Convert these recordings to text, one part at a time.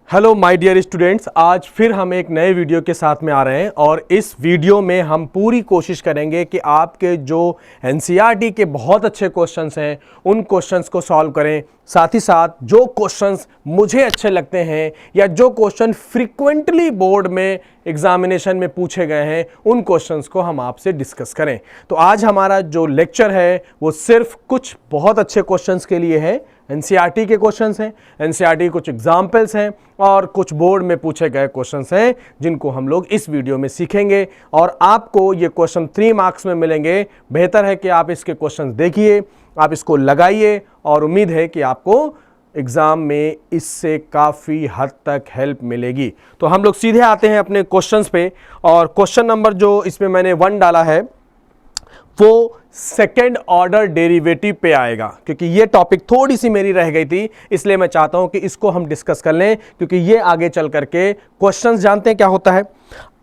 Hello my dear students, आज फिर हम एक नए वीडियो के साथ में आ रहे हैं और इस वीडियो में हम पूरी कोशिश करेंगे कि आपके जो एनसीईआरटी के बहुत अच्छे क्वेश्चंस हैं उन क्वेश्चंस को सॉल्व करें। साथ ही साथ जो क्वेश्चंस मुझे अच्छे लगते हैं या जो क्वेश्चन फ्रीक्वेंटली बोर्ड में एग्जामिनेशन में पूछे गए हैं उन क्वेश्चंस को हम आपसे डिस्कस करें। तो आज हमारा जो लेक्चर है वो सिर्फ कुछ बहुत अच्छे क्वेश्चंस के लिए है। एनसीईआरटी के क्वेश्चंस हैं, एनसीईआरटी के कुछ एग्जाम्पल्स हैं और कुछ बोर्ड में पूछे गए क्वेश्चंस हैं जिनको हम लोग इस वीडियो में सीखेंगे और आपको ये क्वेश्चन 3 मार्क्स में मिलेंगे। बेहतर है कि आप इसके क्वेश्चंस देखिए, आप इसको लगाइए और उम्मीद है कि आपको एग्जाम में इससे काफ़ी हद तक हेल्प मिलेगी। तो हम लोग सीधे आते हैं अपने क्वेश्चंस पे और क्वेश्चन नंबर जो इसमें मैंने 1 डाला है वो सेकेंड ऑर्डर डेरिवेटिव पे आएगा, क्योंकि ये टॉपिक थोड़ी सी मेरी रह गई थी, इसलिए मैं चाहता हूं कि इसको हम डिस्कस कर लें, क्योंकि ये आगे चल करके क्वेश्चंस जानते हैं क्या होता है।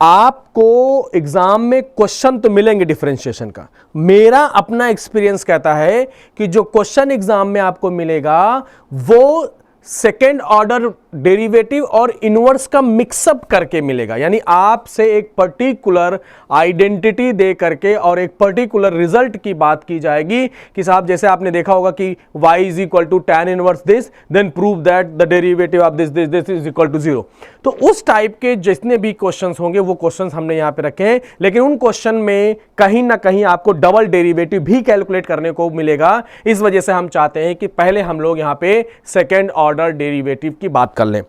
आपको एग्जाम में क्वेश्चन तो मिलेंगे डिफरेंशिएशन का। मेरा अपना एक्सपीरियंस कहता है कि जो क्वेश्चन एग्जाम में आपको मिलेगा वो सेकेंड ऑर्डर डेरिवेटिव और इनवर्स का मिक्सअप करके मिलेगा। यानी आपसे एक पर्टिकुलर आइडेंटिटी दे करके और एक पर्टिकुलर रिजल्ट की बात की जाएगी कि साहब जैसे आपने देखा होगा कि y is equal to tan inverse this, then prove that the derivative of this this this is equal to 0। तो उस टाइप के जितने भी क्वेश्चंस होंगे वो क्वेश्चंस हमने यहां पे रखे हैं, लेकिन उन क्वेश्चन में कहीं ना कहीं आपको डबल डेरिवेटिव भी कैलकुलेट करने को मिलेगा। इस वजह से हम चाहते हैं कि पहले हम लोग यहां पे सेकेंड ऑर्डर डेरिवेटिव की बात कर लें।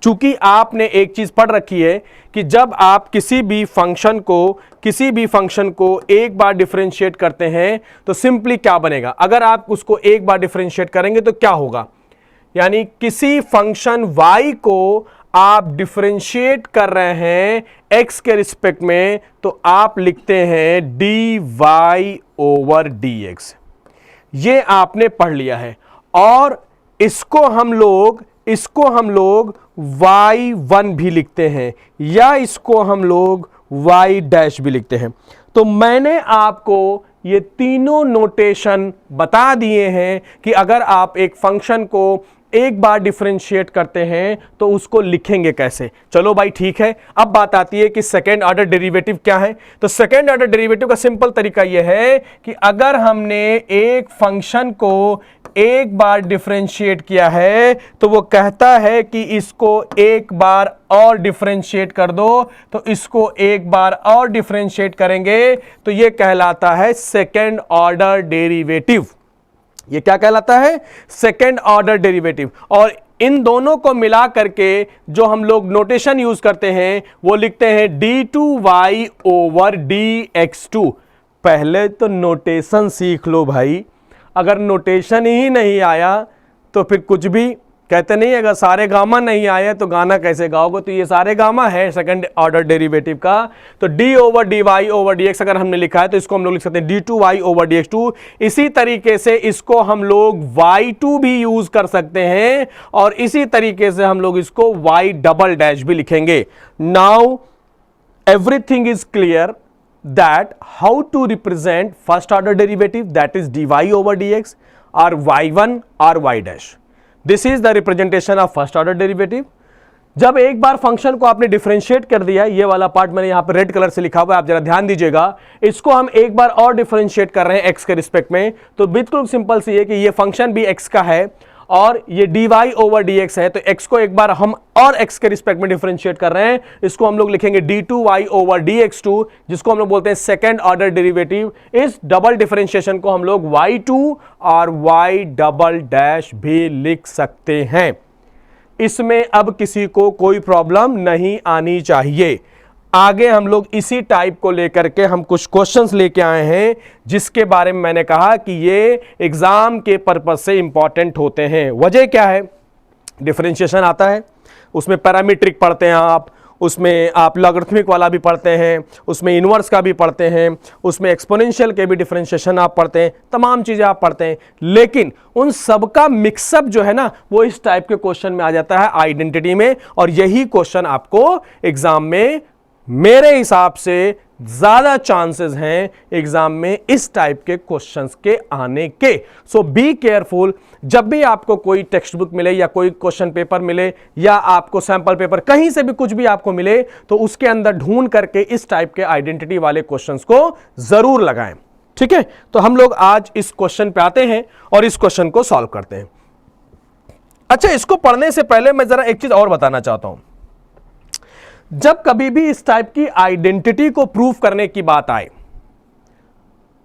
चूंकि आपने एक चीज पढ़ रखी है कि जब आप किसी भी फंक्शन को एक बार डिफरेंशिएट करते हैं तो सिंपली क्या बनेगा। अगर आप उसको एक बार डिफरेंशिएट करेंगे तो क्या होगा, यानी किसी फंक्शन y को आप डिफरेंशिएट कर रहे हैं x के रिस्पेक्ट में तो आप लिखते हैं dy ओवर dx। ये आपने पढ़ लिया है और इसको हम लोग y1 भी लिखते हैं या इसको हम लोग y डैश भी लिखते हैं। तो मैंने आपको ये तीनों नोटेशन बता दिए हैं कि अगर आप एक फंक्शन को एक बार डिफरेंशिएट करते हैं तो उसको लिखेंगे कैसे। चलो भाई ठीक है, अब बात आती है कि सेकेंड ऑर्डर डेरिवेटिव क्या है। तो सेकेंड ऑर्डर डेरिवेटिव का सिंपल तरीका यह है कि अगर हमने एक फंक्शन को एक बार डिफरेंशिएट किया है तो वो कहता है कि इसको एक बार और डिफरेंशिएट कर दो, तो इसको एक बार और डिफरेंशिएट करेंगे तो ये कहलाता है सेकेंड ऑर्डर डेरिवेटिव। ये क्या कहलाता है? Second order derivative. और इन दोनों को मिला करके जो हम लोग नोटेशन यूज करते हैं वो लिखते हैं d2y ओवर dx2। पहले तो नोटेशन सीख लो भाई, अगर नोटेशन ही नहीं आया तो फिर कुछ भी कहते नहीं, अगर सारे गामा नहीं आए तो गाना कैसे गाओगे। तो ये सारे गामा है सेकंड ऑर्डर डेरिवेटिव का। तो d over d Y over D x अगर हमने लिखा है तो इसको हम लोग लिख सकते हैं d2y ओवर dx2। इसी तरीके से इसको हम लोग y2 भी यूज कर सकते हैं और इसी तरीके से हम लोग इसको y डबल डैश भी लिखेंगे। Now everything is clear that how to represent first order derivative, that is dy over dx or y1 or y dash. This is the representation of first order derivative. जब एक बार function को आपने differentiate कर दिया, ये वाला part मैंने यहां पर रेड कलर से लिखा हुआ है, आप जरा ध्यान दीजिएगा, इसको हम एक बार और डिफरेंशिएट कर रहे हैं x के रिस्पेक्ट में। तो बिल्कुल सिंपल सी है कि ये फंक्शन भी x का है और ये dy ओवर dx है, तो x को एक बार हम और x के रिस्पेक्ट में डिफरेंशिएट कर रहे हैं। इसको हम लोग लिखेंगे d2y ओवर dx2, जिसको हम लोग बोलते हैं सेकेंड ऑर्डर डेरिवेटिव। इस डबल डिफरेंशिएशन को हम लोग y2 और y डबल डैश भी लिख सकते हैं। इसमें अब किसी को कोई प्रॉब्लम नहीं आनी चाहिए। आगे हम लोग इसी टाइप को लेकर के हम कुछ क्वेश्चंस लेके आए हैं जिसके बारे में मैंने कहा कि ये एग्जाम के पर्पस से इंपॉर्टेंट होते हैं। वजह क्या है? डिफरेंशिएशन आता है, उसमें पैरामीट्रिक पढ़ते हैं आप, उसमें आप लॉगरिथमिक वाला भी पढ़ते हैं, उसमें इनवर्स का भी पढ़ते हैं, उसमें एक्सपोनेंशियल के भी डिफरेंशिएशन आप पढ़ते हैं, तमाम चीज़ें आप पढ़ते हैं। लेकिन उन सब का मिक्सअप जो है ना वो इस टाइप के क्वेश्चन में आ जाता है आइडेंटिटी में, और यही क्वेश्चन आपको एग्जाम में मेरे हिसाब से ज्यादा चांसेस हैं एग्जाम में इस टाइप के क्वेश्चंस के आने के। सो बी केयरफुल, जब भी आपको कोई टेक्स्ट बुक मिले या कोई क्वेश्चन पेपर मिले या आपको सैंपल पेपर कहीं से भी कुछ भी आपको मिले तो उसके अंदर ढूंढ करके इस टाइप के आइडेंटिटी वाले क्वेश्चंस को जरूर लगाएं। ठीक है, तो हम लोग आज इस क्वेश्चन पे आते हैं और इस क्वेश्चन को सॉल्व करते हैं। अच्छा, इसको पढ़ने से पहले मैं जरा एक चीज और बताना चाहता हूं। जब कभी भी इस टाइप की आइडेंटिटी को प्रूव करने की बात आए,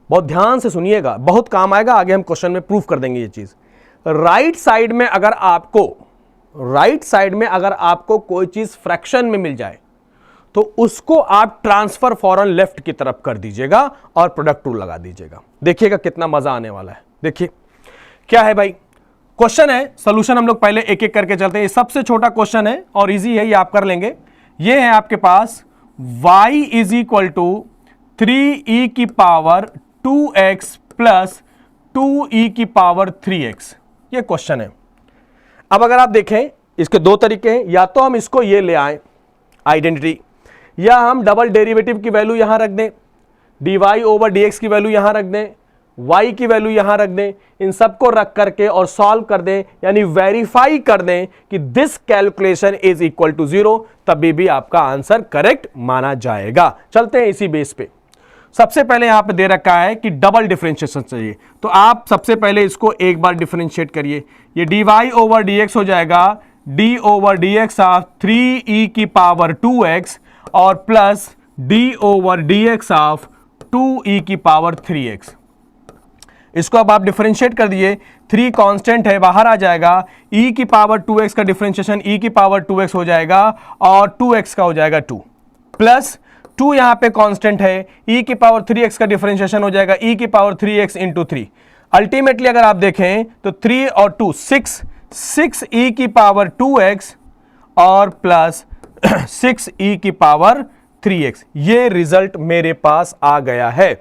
बहुत ध्यान से सुनिएगा, बहुत काम आएगा, आगे हम क्वेश्चन में प्रूव कर देंगे ये चीज। राइट साइड में अगर आपको कोई चीज फ्रैक्शन में मिल जाए तो उसको आप ट्रांसफर फॉरन लेफ्ट की तरफ कर दीजिएगा और प्रोडक्ट रूल लगा दीजिएगा। देखिएगा कितना मजा आने वाला है। देखिए क्या है भाई, क्वेश्चन है, सॉल्यूशन हम लोग पहले एक एक करके चलते हैं। ये सबसे छोटा क्वेश्चन है और इजी है, ये आप कर लेंगे। ये है आपके पास y is equal to 3e की पावर 2x प्लस 2e की पावर 3x, ये क्वेश्चन है। अब अगर आप देखें इसके दो तरीके हैं, या तो हम इसको ये ले आए आइडेंटिटी, या हम डबल डेरिवेटिव की वैल्यू यहां रख दें, dy ओवर dx की वैल्यू यहां रख दें, y की वैल्यू यहां रख दें, इन सबको रख करके और सॉल्व कर दें, यानी वेरीफाई कर दें कि this calculation is equal to 0, तभी भी आपका आंसर करेक्ट माना जाएगा। चलते हैं इसी बेस पे। सबसे पहले यहां पे दे रखा है कि डबल डिफरेंशिएशन चाहिए, तो आप सबसे पहले इसको एक बार डिफरेंशिएट करिए। ये dy ओवर dx हो जाएगा d over dx of 3e की पावर 2x और plus d over dx of 2e की पावर 3x। इसको अब आप डिफरेंशिएट कर दिए, 3 कांस्टेंट है बाहर आ जाएगा, e की पावर 2x का डिफरेंशिएशन e की पावर 2x हो जाएगा और 2x का हो जाएगा 2, प्लस 2 यहां पे कांस्टेंट है, e की पावर 3x का डिफरेंशिएशन हो जाएगा e की पावर 3x इंटू 3। अल्टीमेटली अगर आप देखें तो 3 और 2 6 e की पावर 2x और प्लस 6e की पावर 3x। ये रिजल्ट मेरे पास आ गया है,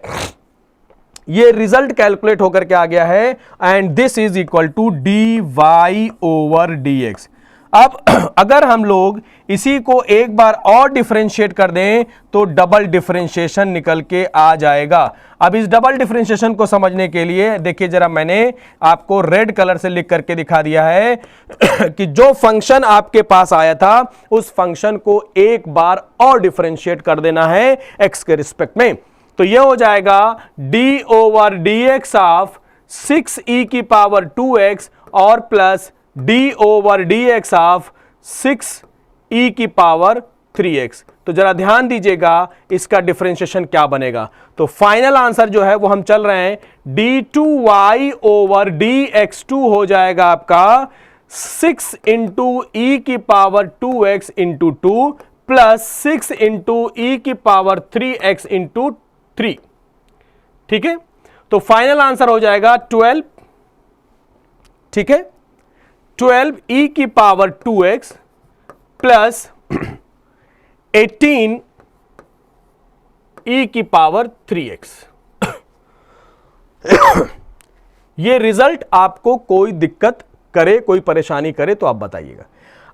ये रिजल्ट कैलकुलेट होकर के आ गया है, and this is equal to dy over dx। अब अगर हम लोग इसी को एक बार और डिफरेंशिएट कर दें तो डबल डिफरेंशिएशन निकल के आ जाएगा। अब इस डबल डिफरेंशिएशन को समझने के लिए देखिए जरा, मैंने आपको रेड कलर से लिख करके दिखा दिया है कि जो फंक्शन आपके पास आया था उस फंक्शन को एक बार और डिफरेंशिएट कर देना है x के रिस्पेक्ट में। तो यह हो जाएगा d over dx of 6e की पावर 2x और plus d over dx of 6e की पावर 3x। तो जरा ध्यान दीजिएगा इसका डिफरेंशिएशन क्या बनेगा। तो फाइनल आंसर जो है वो हम चल रहे हैं, d2y ओवर dx2 हो जाएगा आपका 6 इंटू e की power 2x into 2 plus 6 into e की पावर 3x इंटू 3। ठीक है, तो फाइनल आंसर हो जाएगा 12, ठीक है, 12 e की पावर 2x प्लस 18 e की पावर 3x। ये रिजल्ट आपको कोई दिक्कत करे, कोई परेशानी करे तो आप बताइएगा।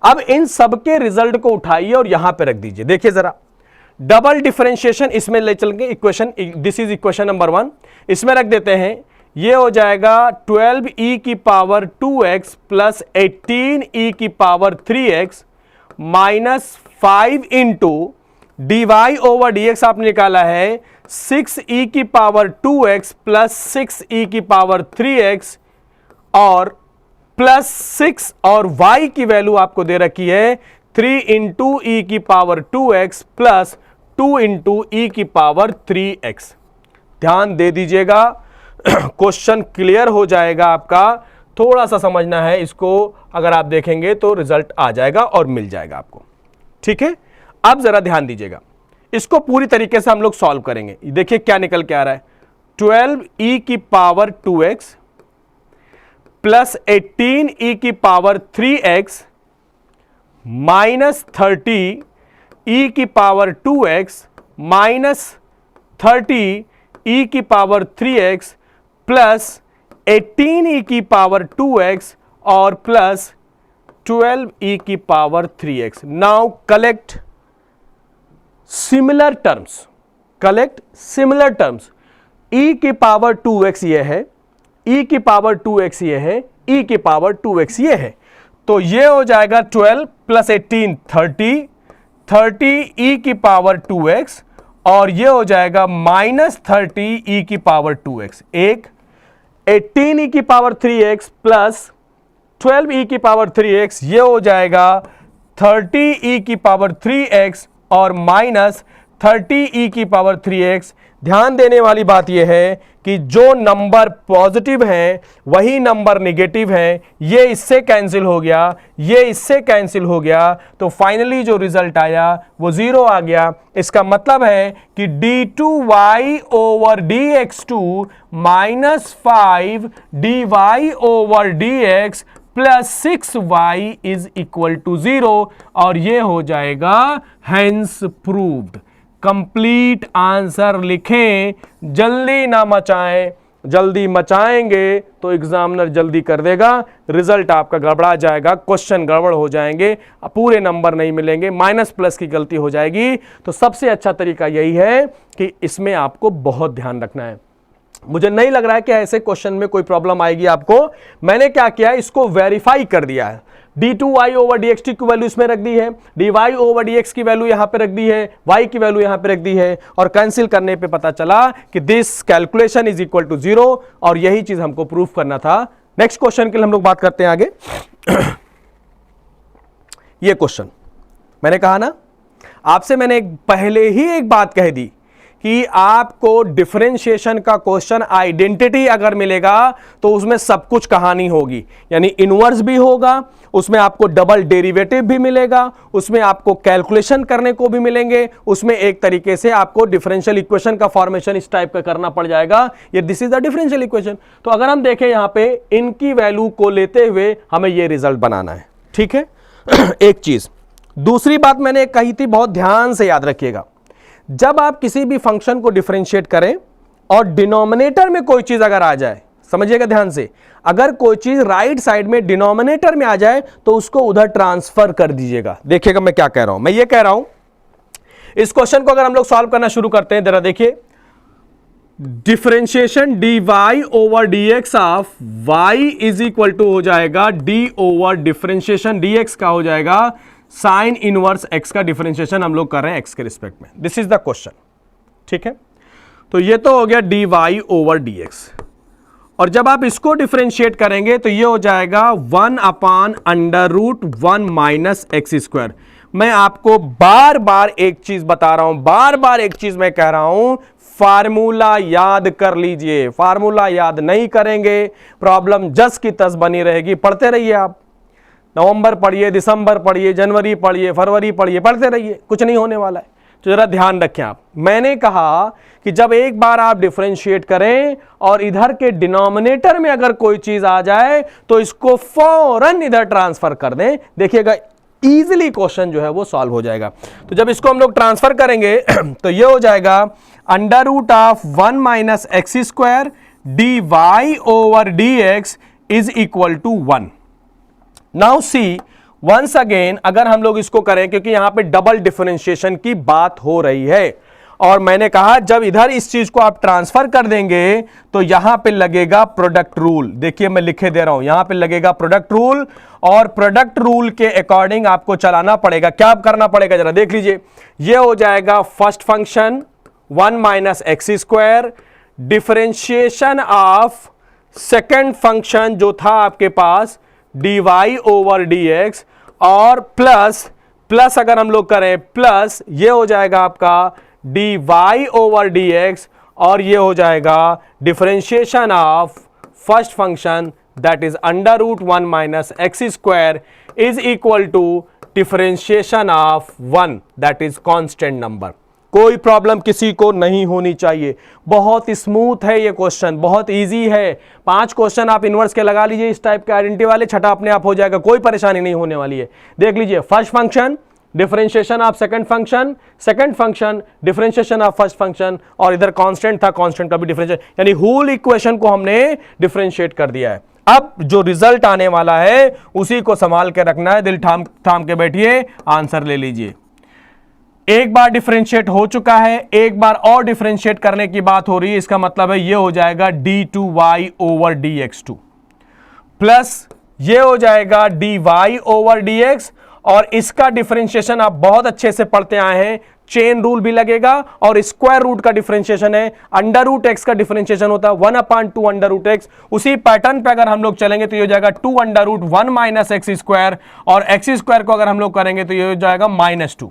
अब इन सबके रिजल्ट को उठाइए और यहां पे रख दीजिए। देखिए जरा, डबल डिफरेंशिएशन इसमें ले चलेंगे, equation, this is equation number 1, इसमें रख देते हैं। ये हो जाएगा 12e की पावर 2x प्लस 18e की power 3x minus 5 into dy over dx आपने निकाला है 6e की पावर 2x प्लस 6e की पावर 3x और प्लस 6 और y की वैल्यू आपको दे रखी है 3 इंटू e की power 2x plus 2 into e की पावर 3x। ध्यान दे दीजिएगा, क्वेश्चन क्लियर हो जाएगा आपका। थोड़ा सा समझना है इसको, अगर आप देखेंगे तो रिजल्ट आ जाएगा और मिल जाएगा आपको। ठीक है, अब जरा ध्यान दीजिएगा, इसको पूरी तरीके से हम लोग सॉल्व करेंगे। देखिए क्या निकल के आ रहा है, 12e की पावर 2x प्लस 18e की पावर 3x माइनस 30e की पावर 2x माइनस 30e की पावर 3x प्लस 18e की पावर 2x और प्लस 12e की power 3x। Now collect similar terms. Collect similar terms. e की power 2x ये है, e की पावर 2x ये है, e की पावर 2x ये है, तो ये हो जाएगा 12 प्लस 18 30, 30 e की पावर 2x और ये हो जाएगा माइनस 30 e की पावर 2x। एक 18 e की पावर 3x प्लस 12 e की पावर 3x, ये हो जाएगा 30 e की पावर 3x और माइनस 30 e की पावर 3x। ध्यान देने वाली बात यह है कि जो नंबर पॉजिटिव हैं वही नंबर नेगेटिव हैं, ये इससे कैंसिल हो गया, ये इससे कैंसिल हो गया, तो फाइनली जो रिजल्ट आया वो 0 आ गया। इसका मतलब है कि d2y over dx2 minus 5 dy over dx plus 6y is equal to 0 और ये हो जाएगा हेंस प्रूव्ड। कंप्लीट आंसर लिखें, जल्दी ना मचाएं, जल्दी मचाएंगे तो एग्जामिनर जल्दी कर देगा, रिजल्ट आपका गड़बड़ा जाएगा, क्वेश्चन गड़बड़ हो जाएंगे, पूरे नंबर नहीं मिलेंगे, माइनस प्लस की गलती हो जाएगी। तो सबसे अच्छा तरीका यही है कि इसमें आपको बहुत ध्यान रखना है। मुझे नहीं लग रहा है कि ऐसे क्वेश्चन में कोई प्रॉब्लम आएगी आपको। मैंने क्या किया, इसको वेरीफाई कर दिया है। d2y ओवर dxt की वैल्यू इसमें रख दी है, dy ओवर dx की वैल्यू यहां पे रख दी है, y की वैल्यू यहां पे रख दी है और कैंसिल करने पे पता चला कि this calculation is equal to 0 और यही चीज हमको प्रूफ करना था। नेक्स्ट क्वेश्चन के लिए हम लोग बात करते हैं आगे। ये क्वेश्चन मैंने कहा ना आपसे, मैंने पहले ही एक बात कह दी कि आपको डिफरेंशिएशन का क्वेश्चन आइडेंटिटी अगर मिलेगा तो उसमें सब कुछ कहानी होगी, यानी इनवर्स भी होगा, उसमें आपको डबल डेरिवेटिव भी मिलेगा, उसमें आपको कैलकुलेशन करने को भी मिलेंगे, उसमें एक तरीके से आपको डिफरेंशियल इक्वेशन का फॉर्मेशन इस टाइप का करना पड़ जाएगा। ये this is the differential equation. तो अगर हम देखें यहां पे इनकी वैल्यू को लेते हुए हमें ये रिजल्ट बनाना है, ठीक है। एक चीज, दूसरी बात मैंने कही थी, बहुत ध्यान से याद रखिएगा, जब आप किसी भी फंक्शन को डिफरेंशिएट करें और डिनोमिनेटर में कोई चीज अगर आ जाए, समझिएगा ध्यान से, अगर कोई चीज राइट साइड में डिनोमिनेटर में आ जाए तो उसको उधर ट्रांसफर कर दीजिएगा। देखिएगा मैं क्या कह रहा हूं, मैं ये कह रहा हूं इस क्वेश्चन को अगर हम लोग सॉल्व करना शुरू करते हैं, जरा देखिए, differentiation dy over dx of y is equal to हो जाएगा d ओवर डिफरेंशिएशन dx का हो जाएगा साइन इनवर्स x का डिफरेंशिएशन हम लोग कर रहे हैं x के रिस्पेक्ट में। दिस इज द क्वेश्चन, ठीक है। तो ये तो हो गया dy ओवर dx और जब आप इसको डिफरेंशिएट करेंगे तो ये हो जाएगा 1/√1 माइनस एक्स स्क्वायर। मैं आपको बार बार एक चीज बता रहा हूं, बार बार एक चीज मैं कह रहा हूं, फार्मूला याद कर लीजिए। फार्मूला याद नहीं करेंगे प्रॉब्लम जस की तस बनी रहेगी। पढ़ते रहिए आप, नवंबर पढ़िए, दिसंबर पढ़िए, जनवरी पढ़िए, फरवरी पढ़िए, पढ़ते रहिए, कुछ नहीं होने वाला है। तो जरा ध्यान रखें आप, मैंने कहा कि जब एक बार आप डिफरेंशिएट करें और इधर के डिनोमिनेटर में अगर कोई चीज आ जाए तो इसको फौरन इधर ट्रांसफर कर दें। देखिएगा इजीली क्वेश्चन जो है वो सॉल्व हो जाएगा। तो जब इसको हम लोग ट्रांसफर करेंगे तो ये हो जाएगा √1 minus x square dy over dx is equal to 1। Now see once again, अगर हम लोग इसको करें, क्योंकि यहां पे डबल डिफरेंशिएशन की बात हो रही है और मैंने कहा जब इधर इस चीज को आप ट्रांसफर कर देंगे तो यहां पे लगेगा प्रोडक्ट रूल। देखिए मैं लिखे दे रहा हूं, यहां पे लगेगा प्रोडक्ट रूल और प्रोडक्ट रूल के अकॉर्डिंग आपको चलाना पड़ेगा। क्या करना पड़ेगा जरा देख लीजिए, ये हो जाएगा first function 1 minus x square, differentiation of second function जो था आपके पास dy ओवर dx और प्लस अगर हम लोग करें प्लस, ये हो जाएगा आपका dy ओवर dx और ये हो जाएगा differentiation of first function that is √1 minus x square is equal to differentiation of 1 that is constant number. कोई प्रॉब्लम किसी को नहीं होनी चाहिए, बहुत स्मूथ है ये क्वेश्चन, बहुत इजी है। 5 क्वेश्चन आप इनवर्स के लगा लीजिए इस टाइप के आइडेंटिटी वाले, छठा अपने आप हो जाएगा, कोई परेशानी नहीं होने वाली है। देख लीजिए, first function differentiation of second function, second function differentiation of first function और इधर कांस्टेंट था, कांस्टेंट का भी डिफरेंशिएशन, यानी होल इक्वेशन को हमने डिफरेंशिएट कर दिया है। अब जो रिजल्ट आने वाला है उसी को संभाल के रखना है, दिल थाम के बैठिए, आंसर ले लीजिए। एक बार डिफरेंशिएट हो चुका है, एक बार और डिफरेंशिएट करने की बात हो रही है। इसका मतलब है ये हो जाएगा d2y ओवर dx2 प्लस ये हो जाएगा dy ओवर dx, और इसका डिफरेंशिएशन आप बहुत अच्छे से पढ़ते आए हैं, चेन रूल भी लगेगा, और स्क्वायर रूट का डिफरेंशिएशन है, अंडर रूट एक्स का डिफरेंशिएशन होता है 1/2 अंडर रूट एक्स। उसी पैटर्न पे अगर हम लोग चलेंगे तो ये हो जाएगा 2 under root 1 minus x square, और एक्स स्क्वायर को अगर हम लोग करेंगे तो ये हो जाएगा -2,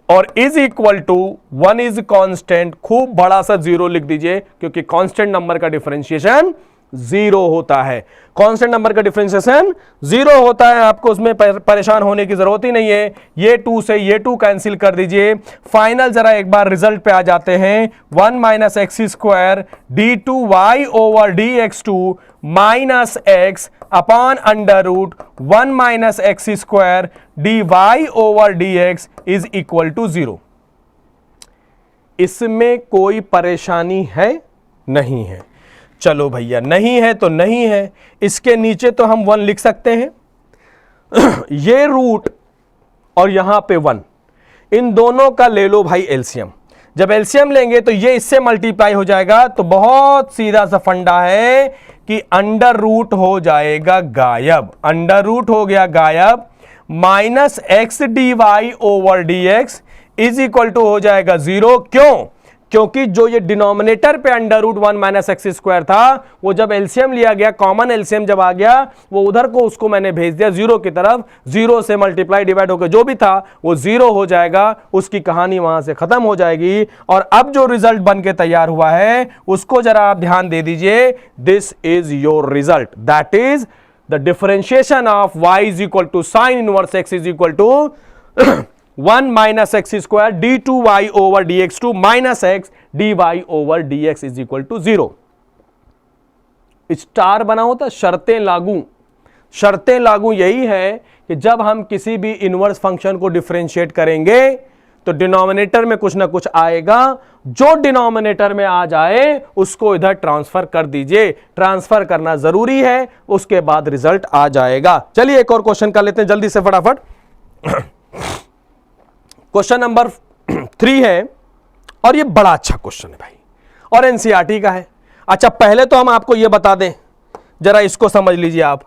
और is equal to 1 is constant. खूब बड़ा सा जीरो लिख दीजिए, क्योंकि कांस्टेंट नंबर का डिफरेंशिएशन जीरो होता है। कांस्टेंट नंबर का डिफरेंशिएशन जीरो होता है, आपको उसमें परेशान होने की जरूरत ही नहीं है। ये 2 से ये 2 कैंसिल कर दीजिए। फाइनल जरा एक बार रिजल्ट पे आ जाते हैं। 1 minus x square d2y over dx2 minus x upon under root 1 minus x square dy over dx is equal to 0। इसमें कोई परेशानी है? नहीं है। चलो भैया, नहीं है तो नहीं है। इसके नीचे तो हम 1 लिख सकते हैं ये रूट और यहां पे 1, इन दोनों का ले लो भाई एलसीएम। जब एलसीएम लेंगे तो ये इससे मल्टीप्लाई हो जाएगा, तो बहुत सीधा सा फंडा है कि अंडर रूट हो जाएगा गायब। अंडर रूट हो गया गायब, minus x d Y over D x is equal to हो जाएगा 0। क्यों? क्योंकि जो ये डिनोमिनेटर पे under root 1 minus x square था, वो जब एलसीएम लिया गया, कॉमन एलसीएम जब आ गया, वो उधर को उसको मैंने भेज दिया 0 की तरफ। 0 से मल्टीप्लाई डिवाइड होकर जो भी था वो 0 हो जाएगा, उसकी कहानी वहां से खत्म हो जाएगी। और अब जो रिजल्ट बन के तैयार हुआ है उसको जरा आप ध्यान दे दीजिए। This is your result, that is the differentiation of y is equal to sine inverse x is equal to 1 minus x square d2y over dx2 minus x dy over dx is equal to 0। Star बना होता शर्तें लागू। शर्तें लागू यही है कि जब हम किसी भी इनवर्स फंक्शन को डिफरेंशिएट करेंगे तो डिनोमिनेटर में कुछ ना कुछ आएगा, जो डिनोमिनेटर में आ जाए उसको इधर ट्रांसफर कर दीजिए। ट्रांसफर करना जरूरी है, उसके बाद रिजल्ट आ जाएगा। चलिए एक और क्वेश्चन कर लेते हैं जल्दी से फटाफट। क्वेश्चन नंबर 3 है, और ये बड़ा अच्छा क्वेश्चन है भाई, और एनसीईआरटी का है। अच्छा, पहले तो हम आपको ये बता दें, जरा इसको समझ लीजिए आप।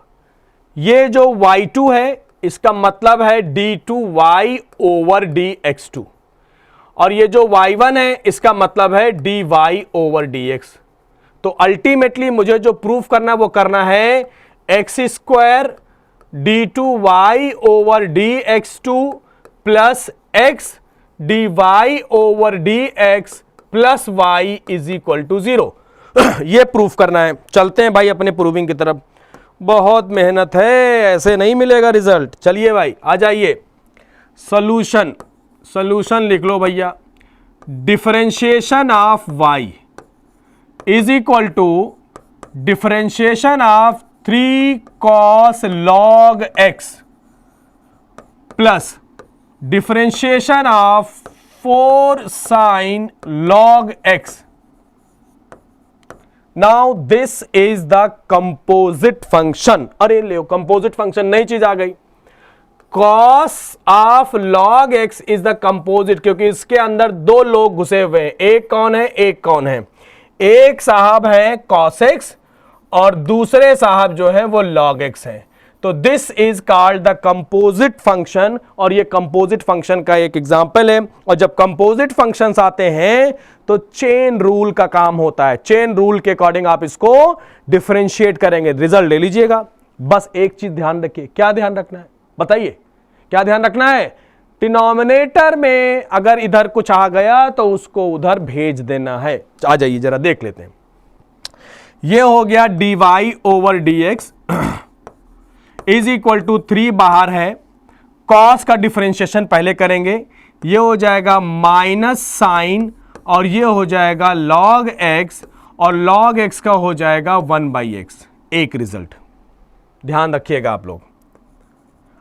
ये जो y2 है इसका मतलब है d2y ओवर dx2, और ये जो y1 है इसका मतलब है dy ओवर dx। तो अल्टीमेटली मुझे जो प्रूफ करना वो करना है x square d2y over dx2 plus x dy over dx plus y is equal to 0। ये प्रूफ करना है। चलते हैं भाई अपने प्रूविंग की तरफ। बहुत मेहनत है, ऐसे नहीं मिलेगा रिजल्ट। चलिए भाई आ जाइए। सॉल्यूशन, सॉल्यूशन लिख लो भैया। Differentiation of y is equal to differentiation of 3 cos log x plus differentiation of 4 sin log x। Now this is the composite function. अरे ले, कंपोजिट फंक्शन नई चीज आ गई। cos of log x is the composite, क्योंकि इसके अंदर 2 लोग घुसे हुए हैं। एक कौन है? एक कौन है? एक साहब है cos x और दूसरे साहब जो है वो log x है। तो this is called the composite function, और ये कंपोजिट फंक्शन का एक एग्जांपल है। और जब कंपोजिट फंक्शंस आते हैं तो चेन रूल का काम होता है। चेन रूल के अकॉर्डिंग आप इसको डिफरेंशिएट करेंगे। रिजल्ट ले लीजिएगा। बस एक चीज ध्यान रखिए। क्या ध्यान रखना है बताइए? क्या ध्यान रखना है? डिनोमिनेटर में अगर इधर कुछ आ गया तो उसको उधर भेज देना है। आ जाइए जरा देख लेते हैं। ये हो गया dy over dx is equal to 3 बाहर है। cos का डिफरेंशिएशन पहले करेंगे। ये हो जाएगा माइनस साइन, और ये हो जाएगा log x, और log x का हो जाएगा 1/x। एक रिजल्ट ध्यान रखिएगा आप लोग।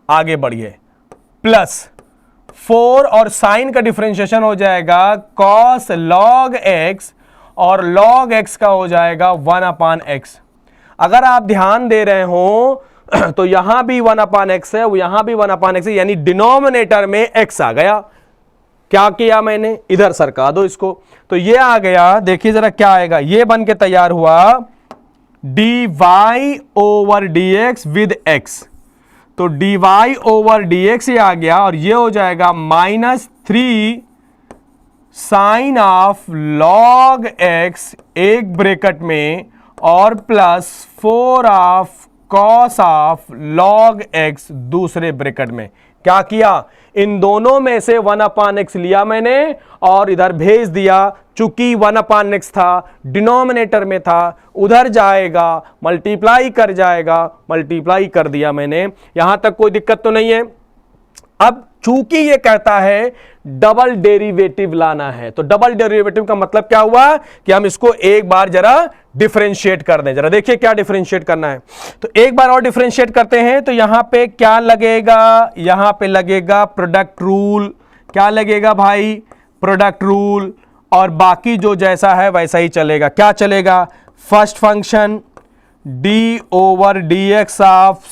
आगे बढ़िए। प्लस 4 और साइन का डिफरेंशिएशन हो जाएगा cos log x, और log x का हो जाएगा 1/x। अगर आप ध्यान दे रहे हो तो यहां भी 1/x है, यहां भी 1/x है, यानी डिनोमिनेटर में x आ गया। क्या किया मैंने, इधर सरका दो इसको, तो ये आ गया। देखिए जरा क्या आएगा, ये बन के तैयार हुआ dy/dx विद x। तो dy/dx ये आ गया, और ये हो जाएगा -3 साइन ऑफ log x एक ब्रैकेट में, और +4 of cos of log x दूसरे ब्रैकेट में। क्या किया, इन दोनों में से 1/x लिया मैंने और इधर भेज दिया। चूंकि 1/x था, डिनोमिनेटर में था, उधर जाएगा, मल्टीप्लाई कर जाएगा, मल्टीप्लाई कर दिया मैंने। यहां तक कोई दिक्कत तो नहीं है। अब चूंकि ये कहता है डबल डेरिवेटिव लाना है, तो डबल डेरिवेटिव का मतलब क्या हुआ कि हम इसको एक बार जरा डिफरेंशिएट कर दें। जरा देखिए क्या डिफरेंशिएट करना है, तो एक बार और डिफरेंशिएट करते हैं। तो यहां पे क्या लगेगा, यहां पे लगेगा प्रोडक्ट रूल। क्या लगेगा भाई, प्रोडक्ट रूल, और बाकी जो जैसा है वैसा ही चलेगा। क्या चलेगा, first function d/dx of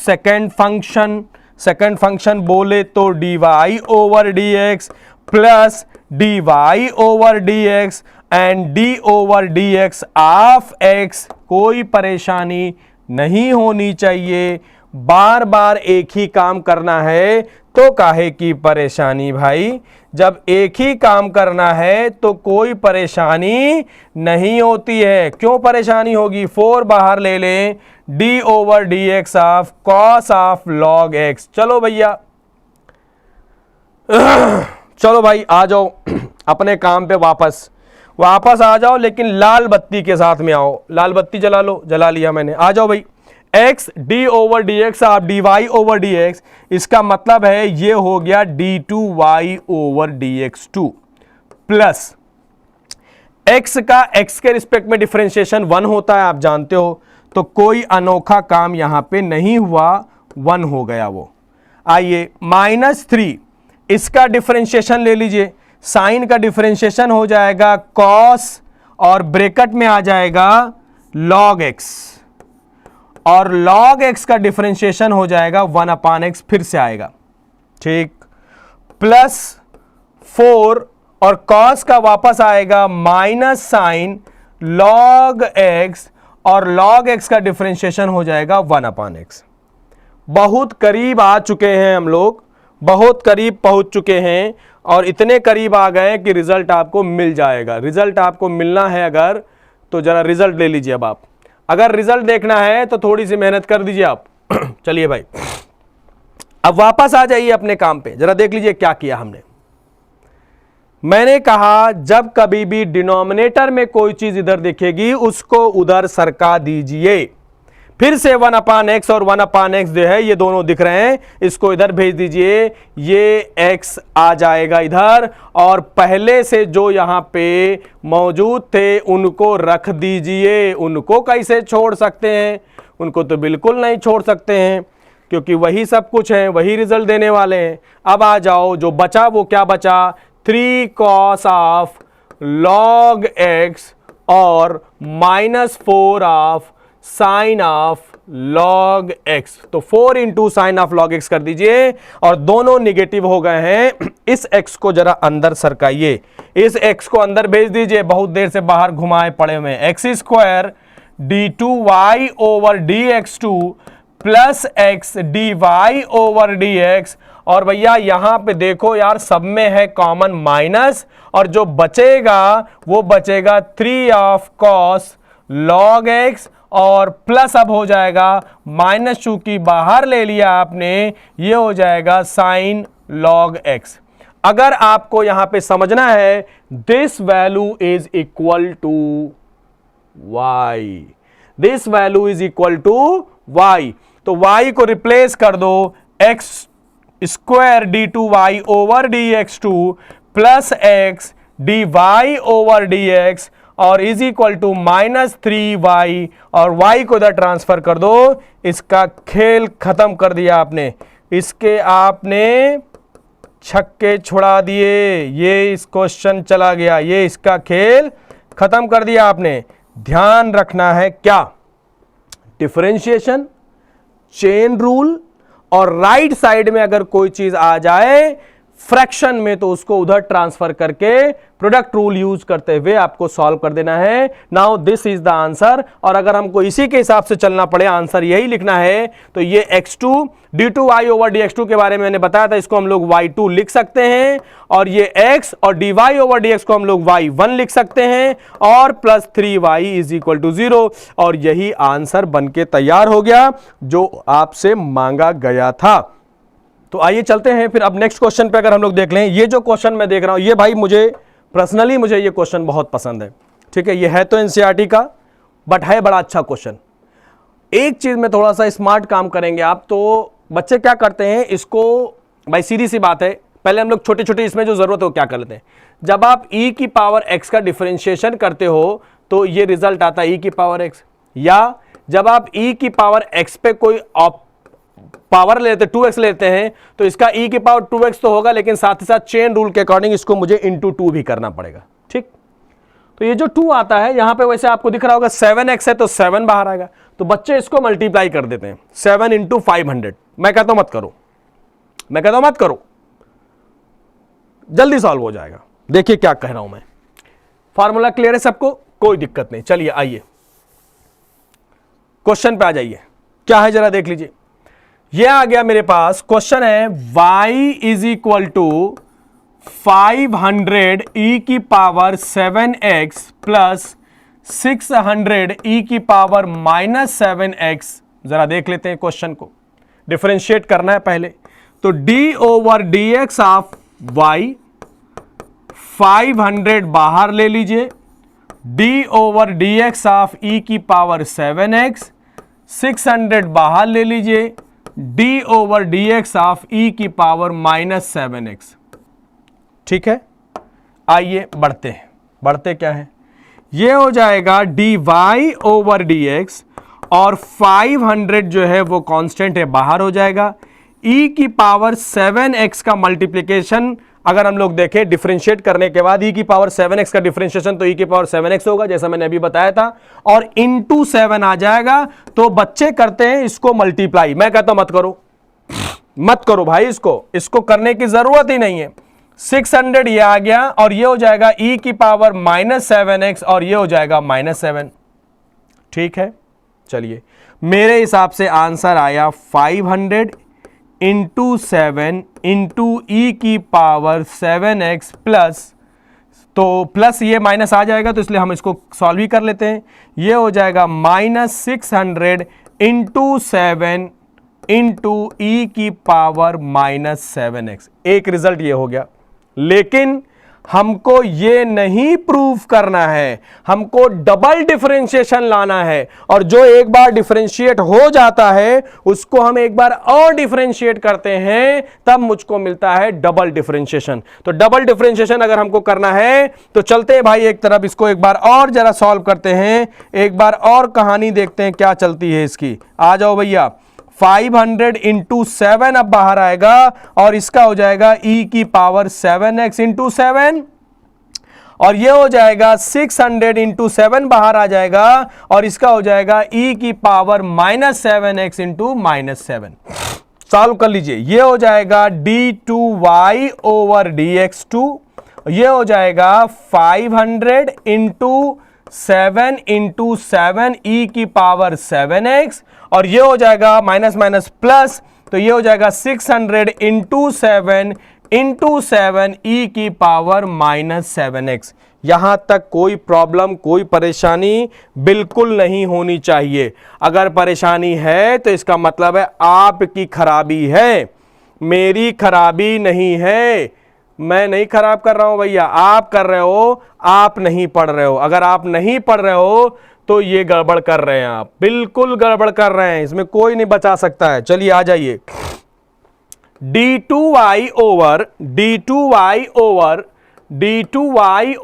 second function बोले तो dy/dx plus dy/dx and d/dx of x। कोई परेशानी नहीं होनी चाहिए, बार बार एक ही काम करना है तो काहे की परेशानी भाई। जब एक ही काम करना है तो कोई परेशानी नहीं होती है। क्यों परेशानी होगी, 4 बाहर ले लें, d/dx of cos of log x। चलो भैया चलो भाई आ जाओ अपने काम पे वापस आ जाओ, लेकिन लाल बत्ती के साथ में आओ। लाल बत्ती जला लो, जला लिया मैंने। आ जाओ भाई, x d/dx ऑफ dy/dx, इसका मतलब है ये हो गया d2y/dx2 प्लस x का x के रिस्पेक्ट में डिफरेंशिएशन 1 होता है, आप जानते हो। तो कोई अनोखा काम यहां पे नहीं हुआ, 1 हो गया वो। आइए -3, इसका डिफरेंशिएशन ले लीजिए। साइन का डिफरेंशिएशन हो जाएगा कॉस, और ब्रैकेट में आ जाएगा log x, और log x का डिफरेंशिएशन हो जाएगा 1/x, फिर से आएगा, ठीक, +4, और cos का वापस आएगा माइनस साइन log x, और log x का डिफरेंशिएशन हो जाएगा 1/x। बहुत करीब आ चुके हैं हम लोग, बहुत करीब पहुंच चुके हैं, और इतने करीब आ गए कि रिजल्ट आपको मिल जाएगा। रिजल्ट आपको मिलना है अगर, तो जरा रिजल्ट ले लीजिए। अब आप अगर रिजल्ट देखना है तो थोड़ी सी मेहनत कर दीजिए आप। चलिए भाई, अब वापस आ जाइए अपने काम पे, जरा देख लीजिए क्या किया हमने। मैंने कहा जब कभी भी डिनोमिनेटर में कोई चीज इधर दिखेगी उसको उधर सरका दीजिए। फिर से 1/x और 1/x जो है ये दोनों दिख रहे हैं, इसको इधर भेज दीजिए। ये x आ जाएगा इधर, और पहले से जो यहां पे मौजूद थे उनको रख दीजिए। उनको कैसे छोड़ सकते हैं, उनको तो बिल्कुल नहीं छोड़ सकते हैं, क्योंकि वही सब कुछ है, वही रिजल्ट देने वाले हैं। अब आ जाओ, जो बचा वो क्या बचा, 3 cos ऑफ log x और -4 of sine of log x। तो 4 into sine of log x कर दीजिए, और दोनों निगेटिव हो गए हैं। इस x को जरा अंदर सरकाइए, इस x को अंदर भेज दीजिए, बहुत देर से बाहर घुमाए पड़े हुए। x² d2y/dx2 plus x dy/dx, और भैया यहां पे देखो यार, सब में है कॉमन माइनस, और जो बचेगा वो बचेगा 3 ऑफ कॉस log x, और प्लस अब हो जाएगा माइनस, चूंकि बाहर ले लिया आपने, ये हो जाएगा साइन log x। अगर आपको यहां पे समझना है, this value is equal to y, this value is equal to y, तो y को रिप्लेस कर दो, x² d2y/dx2 plus x dy/dx, और इज इक्वल टू -3y, और y को इधर ट्रांसफर कर दो। इसका खेल खत्म कर दिया आपने, इसके आपने छक्के छुड़ा दिए। ये इस क्वेश्चन चला गया, ये इसका खेल खत्म कर दिया आपने। ध्यान रखना है क्या, डिफरेंशिएशन चेन रूल, और राइट साइड में अगर कोई चीज आ जाए फ्रैक्शन में तो उसको उधर ट्रांसफर करके प्रोडक्ट रूल यूज करते हुए आपको सॉल्व कर देना है। Now this is the answer. और अगर हमको इसी के हिसाब से चलना पड़े, आंसर यही लिखना है, तो ये x2 d2y ओवर dx2 के बारे में मैंने बताया था, इसको हम लोग y2 लिख सकते हैं, और ये x और dy ओवर dx को हम लोग y1 लिख सकते हैं, और plus 3y is equal to 0। और यही आंसर बनके तैयार हो गया जो आपसे मांगा गया था। तो आइए चलते हैं फिर अब नेक्स्ट क्वेश्चन पे। अगर हम लोग देख लें, ये जो क्वेश्चन मैं देख रहा हूं, ये भाई मुझे पर्सनली ये क्वेश्चन बहुत पसंद है। ठीक है, ये है तो एनसीईआरटी का, बट है बड़ा अच्छा क्वेश्चन। एक चीज में थोड़ा सा स्मार्ट काम करेंगे आप, तो बच्चे क्या करते हैं इसको, भाई सीधी सी बात है, पहले हम लोग छोटे छोटे इसमें जो जरूरत है वो क्या कर लेते हैं। जब आप e की पावर x का डिफरेंशिएशन करते हो तो ये रिजल्ट आता है e की पावर x, या जब आप e की पावर x पे कोई पावर लेते 2x लेते हैं तो इसका e की पावर 2x तो होगा, लेकिन साथ ही साथ चेन रूल के अकॉर्डिंग इसको मुझे इंटू 2 भी करना पड़ेगा। ठीक, तो ये जो 2 आता है यहां पे, वैसे आपको दिख रहा होगा 7x है तो 7 बाहर आएगा, तो बच्चे इसको मल्टीप्लाई कर देते हैं 7 इंटू 500। मैं कहता हूं मत करो, मैं कहता हूं मत करो, जल्दी सॉल्व हो जाएगा। देखिए क्या कह रहा हूं मैं, फॉर्मूला क्लियर है सबको, कोई दिक्कत नहीं। चलिए आइए क्वेश्चन पे आ जाइए, क्या है जरा देख लीजिए। ये आ गया मेरे पास, क्वेश्चन है y is equal to 500 e की पावर 7x प्लस 600 e की पावर माइनस 7x। जरा देख लेते हैं क्वेश्चन को, डिफरेंशिएट करना है पहले। तो d over dx of y 500 बाहर ले लीजिए, d over dx of e की पावर 7x 600 बाहर ले लीजिए, d over dx of e की पावर माइनस 7x। ठीक है, आइए बढ़ते हैं। बढ़ते क्या है, ये हो जाएगा dy ओवर dx, और 500 जो है वो कांस्टेंट है, बाहर हो जाएगा। e की पावर 7x का मल्टीप्लिकेशन अगर हम लोग देखें डिफरेंशिएट करने के बाद, e की पावर 7x का डिफरेंशिएशन तो e की पावर 7x होगा, जैसा मैंने अभी बताया था, और इंटू 7 आ जाएगा। तो बच्चे करते हैं इसको मल्टीप्लाई, मैं कहता हूं मत करो, मत करो भाई, इसको करने की जरूरत ही नहीं है। 600 ये आ गया, और ये हो जाएगा e की पावर माइनस 7x, और ये हो जाएगा माइनस 7। ठीक है, चलिए मेरे हिसाब से आंसर आया 500 इंटू 7 इंटू ई की पावर 7x प्लस, तो प्लस ये माइनस आ जाएगा तो इसलिए हम इसको सॉल्व ही कर लेते हैं। ये हो जाएगा माइनस 600 इंटू 7 इंटू ई की पावर माइनस 7x। एक रिजल्ट ये हो गया, लेकिन हमको ये नहीं प्रूव करना है, हमको डबल डिफरेंशिएशन लाना है, और जो एक बार डिफरेंशिएट हो जाता है उसको हम एक बार और डिफरेंशिएट करते हैं, तब मुझको मिलता है डबल डिफरेंशिएशन। तो डबल डिफरेंशिएशन अगर हमको करना है तो चलते हैं भाई एक तरफ, इसको एक बार और जरा सॉल्व करते हैं, एक बार और कहानी देखते हैं क्या चलती है इसकी। आ जाओ भैया, 500 इंटू 7 अब बाहर आएगा, और इसका हो जाएगा e की पावर 7x इंटू 7, और ये हो जाएगा 600 इंटू 7 बाहर आ जाएगा, और इसका हो जाएगा e की power minus 7x into minus 7। Solve कर लीजिए, ये हो जाएगा d2y ओवर dx2, ये हो जाएगा 500 इंटू 7 इंटू 7 e की पावर 7x, और ये हो जाएगा माइनस माइनस प्लस, तो ये हो जाएगा 600 इंटू 7 इंटू 7 e की पावर माइनस 7x। यहां तक कोई प्रॉब्लम, कोई परेशानी बिल्कुल नहीं होनी चाहिए। अगर परेशानी है तो इसका मतलब है आपकी खराबी है, मेरी खराबी नहीं है। मैं नहीं खराब कर रहा हूं भैया, आप कर रहे हो, आप नहीं पढ़ रहे हो। अगर आप नहीं पढ़ रहे हो तो ये गड़बड़ कर रहे हैं, आप बिल्कुल गड़बड़ कर रहे हैं, इसमें कोई नहीं बचा सकता है। चलिए आ जाइए, d2y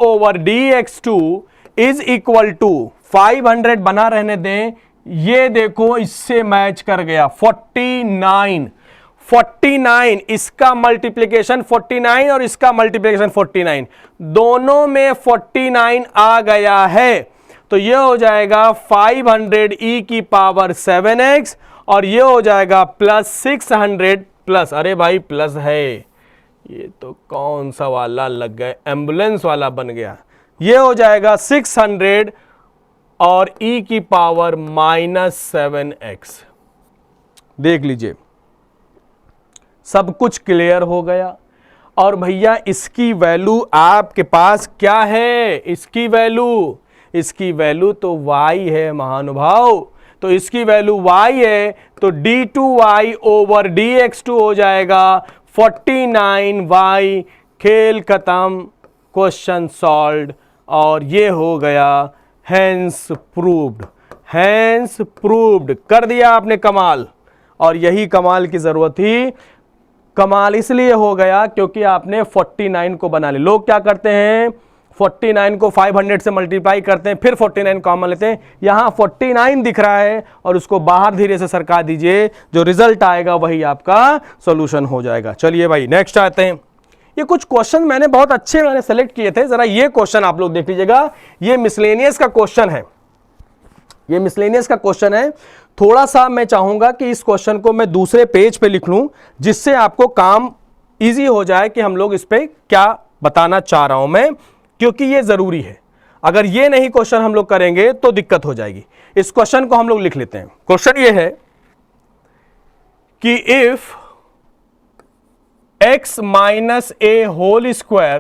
over dx2 is equal to 500 बना रहने दें, ये देखो इससे मैच कर गया 49, इसका मल्टीप्लिकेशन 49 और इसका मल्टीप्लिकेशन 49, दोनों में 49 आ गया है। तो ये हो जाएगा 500 e की पावर 7x, और ये हो जाएगा +600 प्लस, अरे भाई प्लस है, ये तो कौन सा वाला लग गया, एम्बुलेंस वाला बन गया। ये हो जाएगा 600 और e की पावर -7x। देख लीजिए सब कुछ क्लियर हो गया। और भैया इसकी वैल्यू आपके पास क्या है, इसकी वैल्यू तो y है महानुभाव, तो इसकी वैल्यू y है, तो d2y ओवर dx2 हो जाएगा 49y। खेल खत्म, क्वेश्चन सॉल्व्ड, और ये हो गया हैंस प्रूव्ड कर दिया आपने कमाल। और यही कमाल की जरूरत थी, कमाल इसलिए हो गया क्योंकि आपने 49 को बना लिया। लोग क्या करते हैं, 49 को 500 से मल्टीप्लाई करते हैं, फिर 49 कॉमन लेते हैं। यहां 49 दिख रहा है और उसको बाहर धीरे से सरका दीजिए, जो रिजल्ट आएगा वही आपका सॉल्यूशन हो जाएगा। चलिए भाई नेक्स्ट आते हैं। ये कुछ क्वेश्चन मैंने बहुत अच्छे सेलेक्ट किए थे, जरा ये क्वेश्चन आप लोग देख लीजिएगा। ये मिसलेनियस का क्वेश्चन है, थोड़ा सा मैं चाहूंगा कि इस क्वेश्चन को मैं दूसरे पेज पे लिख लूं, जिससे आपको काम इजी हो जाए कि हम लोग इस पे क्या बताना चाह रहा हूं मैं, क्योंकि ये जरूरी है। अगर ये नहीं क्वेश्चन हम लोग करेंगे तो दिक्कत हो जाएगी। इस क्वेश्चन को हम लोग लिख लेते हैं। क्वेश्चन ये है कि if x minus A whole square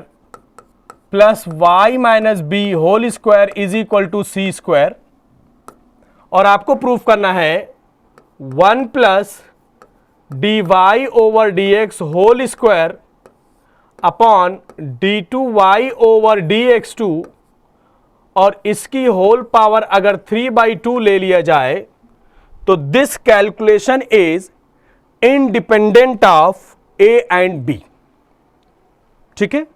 plus Y minus B whole square is equal to C square, और आपको प्रूफ करना है 1 plus D Y over D X whole square upon d2y over dx2, और इसकी whole power अगर 3/2 ले लिया जाए तो this calculation is independent of a and b। ठीक है,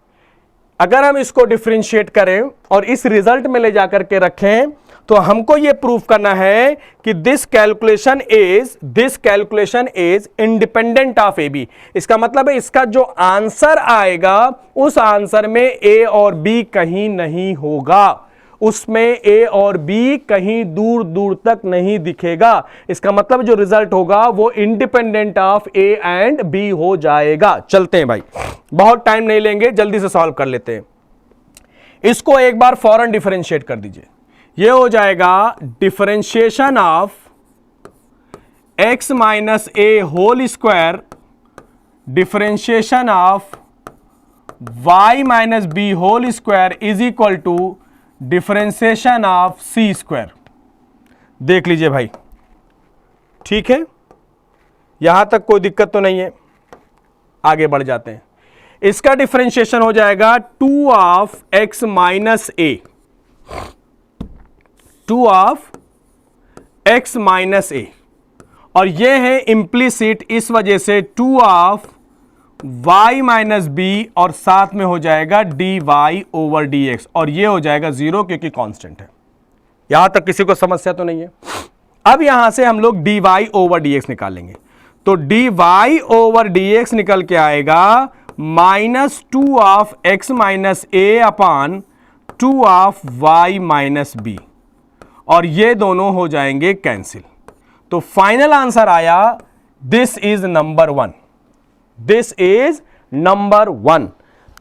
अगर हम इसको डिफरेंशिएट करें और इस रिजल्ट में ले जाकर के रखें तो हमको यह प्रूफ करना है कि this calculation is independent of A B. इसका मतलब है इसका जो आंसर आएगा उस आंसर में ए और बी कहीं नहीं होगा, उसमें ए और बी कहीं दूर दूर तक नहीं दिखेगा। इसका मतलब जो रिजल्ट होगा वो independent of A and B हो जाएगा। चलते हैं भाई, बहुत टाइम नहीं लेंगे, जल्दी से सॉल्व कर लेते हैं। इसको एक बार फौरन डिफरेंशिएट कर दीजिए। ये हो जाएगा differentiation of x minus A whole square differentiation of y minus B whole square is equal to differentiation of C square. देख लीजिए भाई, ठीक है, यहां तक कोई दिक्कत तो नहीं है, आगे बढ़ जाते हैं। इसका डिफरेंशिएशन हो जाएगा 2 of x minus a, 2 of x minus a, और यह है इंप्लिसिट, इस वजह से 2 ऑफ y माइनस बी, और साथ में हो जाएगा dy ओवर dx, और यह हो जाएगा 0 क्योंकि कांस्टेंट है। यहां तक किसी को समस्या तो नहीं है। अब यहां से हम लोग dy ओवर dx निकालेंगे, तो dy ओवर dx निकल के आएगा -2 of x minus A upon 2 of y minus B, और ये दोनों हो जाएंगे कैंसिल। तो फाइनल आंसर आया this is number 1, this is number 1।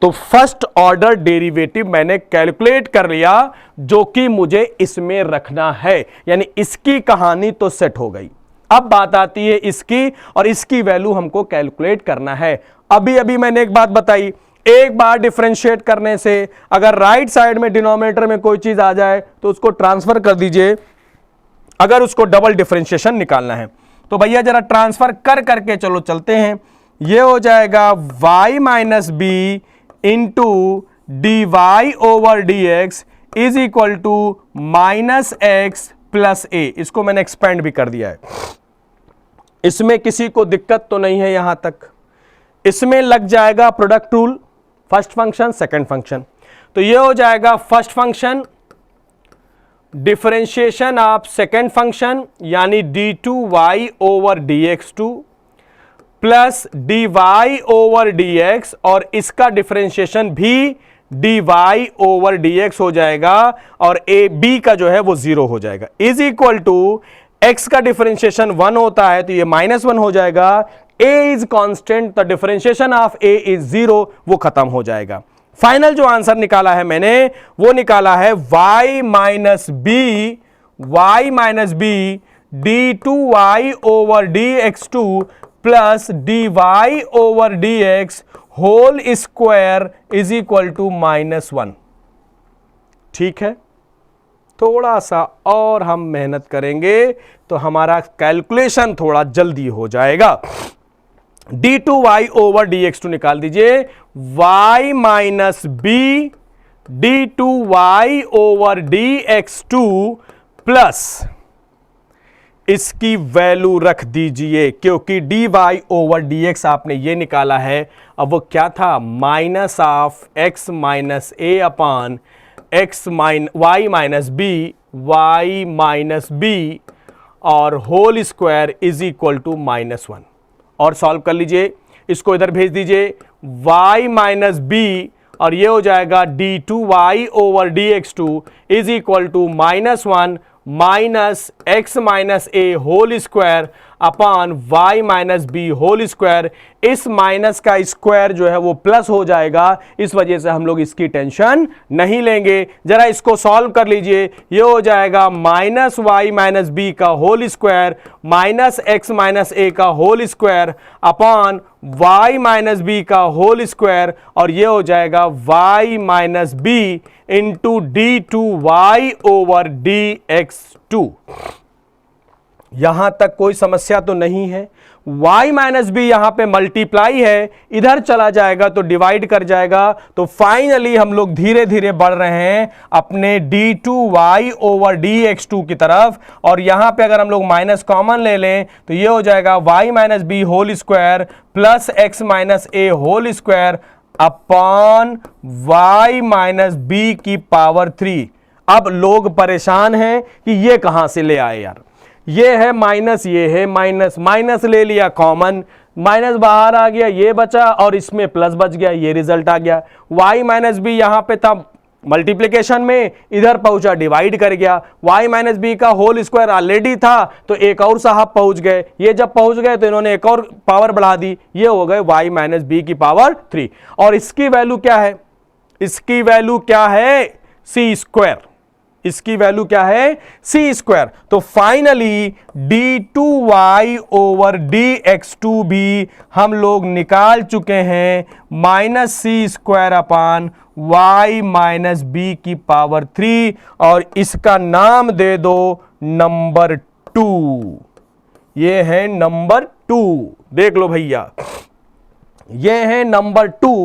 तो फर्स्ट ऑर्डर डेरिवेटिव मैंने कैलकुलेट कर लिया, जो कि मुझे इसमें रखना है, यानी इसकी कहानी तो सेट हो गई। अब बात आती है इसकी, और इसकी वैल्यू हमको कैलकुलेट करना है। अभी अभी मैंने एक बात बताई, एक बार डिफरेंशिएट करने से अगर राइट साइड में डिनोमिनेटर में कोई चीज आ जाए तो उसको ट्रांसफर कर दीजिए, अगर उसको डबल डिफरेंशिएशन निकालना है तो भैया जरा ट्रांसफर कर करके चलो चलते हैं। ये हो जाएगा y minus b into d Y over D x is equal to -x plus a. इसको मैंने एक्सपेंड भी कर दिया है, इसमें किसी को दिक्कत तो नहीं है यहां तक। इसमें लग जाएगा product rule, first function second function, तो ये हो जाएगा first function differentiation of second function यानी d2y over dx2 plus dy over dx, और इसका डिफरेंशिएशन भी dy ओवर dx हो जाएगा, और a b का जो है वो 0 हो जाएगा, इज इक्वल टू x का डिफरेंशिएशन 1 होता है तो ये -1 हो जाएगा। a is constant, the differentiation of a is 0, वो खत्म हो जाएगा। फाइनल जो आंसर निकाला है मैंने वो निकाला है y minus B d2y over dx2 plus dy over dx whole square is equal to -1। ठीक है, थोड़ा सा और हम मेहनत करेंगे तो हमारा कैलकुलेशन थोड़ा जल्दी हो जाएगा। d2y ओवर dx2 निकाल दीजिए, y minus B d2y over dx2 plus इसकी वैल्यू रख दीजिए, क्योंकि dy ओवर dx आपने ये निकाला है। अब वो क्या था, minus of x minus a upon y minus b और whole square is equal to -1। और सॉल्व कर लीजिए, इसको इधर भेज दीजिए, y माइनस बी और ये हो जाएगा d2y over dx2 is equal to -1 minus x minus A whole square upon y minus B whole square. इस माइनस का स्क्वायर जो है वो प्लस हो जाएगा, इस वजह से हम लोग इसकी टेंशन नहीं लेंगे। जरा इसको सॉल्व कर लीजिए, ये हो जाएगा माइनस y माइनस बी का whole square minus x minus ए का whole square upon y minus B का होल स्क्वायर, और ये हो जाएगा y minus b into d2y over dx2। यहां तक कोई समस्या तो नहीं है। y माइनस बी यहां पे मल्टीप्लाई है, इधर चला जाएगा तो डिवाइड कर जाएगा। तो फाइनली हम लोग धीरे धीरे बढ़ रहे हैं अपने d2y ओवर dx2 की तरफ, और यहां पे अगर हम लोग माइनस कॉमन ले लें तो ये हो जाएगा y minus B whole square plus x minus ए whole square upon y minus B की पावर 3। अब लोग परेशान हैं कि ये कहां से ले आए यार, ये है माइनस, ये है माइनस, माइनस ले लिया कॉमन, माइनस बाहर आ गया, ये बचा और इसमें प्लस बच गया, ये रिजल्ट आ गया। y माइनस बी यहां पे था मल्टीप्लिकेशन में, इधर पहुंचा डिवाइड कर गया। y माइनस बी का होल स्क्वायर ऑलरेडी था तो एक और साहब पहुंच गए, ये जब पहुंच गए तो इन्होंने एक और पावर बढ़ा दी, ये हो गए y माइनस बी की पावर 3। और इसकी वैल्यू क्या है, इसकी वैल्यू क्या है, c स्क्वायर, इसकी वैल्यू क्या है, c स्क्वायर। तो फाइनली d2y ओवर dx2 भी हम लोग निकाल चुके हैं minus c square upon y minus B की पावर 3, और इसका नाम दे दो नंबर 2। ये है नंबर 2, देख लो भैया, ये है नंबर 2।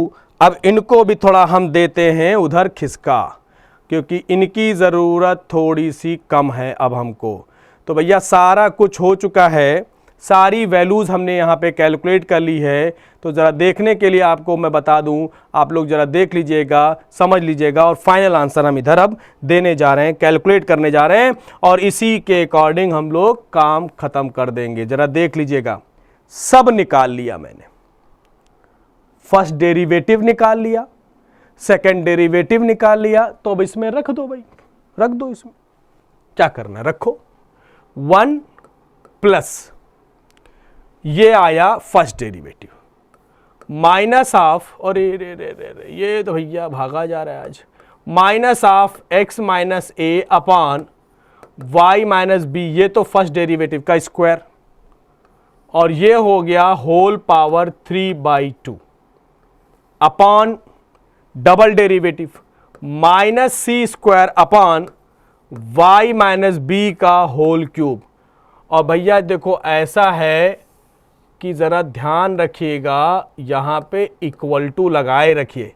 अब इनको भी थोड़ा हम देते हैं उधर खिसका, क्योंकि इनकी ज़रूरत थोड़ी सी कम है अब हमको। तो भैया सारा कुछ हो चुका है, सारी वैल्यूज़ हमने यहाँ पे कैलकुलेट कर ली है। तो ज़रा देखने के लिए आपको मैं बता दूँ, आप लोग ज़रा देख लीजिएगा, समझ लीजिएगा, और फाइनल आंसर हम इधर अब देने जा रहे हैं, कैलकुलेट करने जा रहे हैं, और इसी के अकॉर्डिंग हम लोग काम ख़त्म कर देंगे। ज़रा देख लीजिएगा, सब निकाल लिया मैंने, फर्स्ट डेरिवेटिव निकाल लिया, सेकेंड डेरिवेटिव निकाल लिया, तो अब इसमें रख दो भाई, रख दो, इसमें क्या करना है रखो। 1 प्लस ये आया फर्स्ट डेरिवेटिव माइनस ऑफ, और ये तो भैया भागा जा रहा है आज, minus of x minus A upon y minus B, ये तो फर्स्ट डेरिवेटिव का स्क्वायर, और ये हो गया whole power 3/2 upon double derivative minus c square upon y minus B का होल क्यूब। और भैया देखो ऐसा है कि ज़रा ध्यान रखिएगा, यहाँ पे इक्वल टू लगाए रखिए,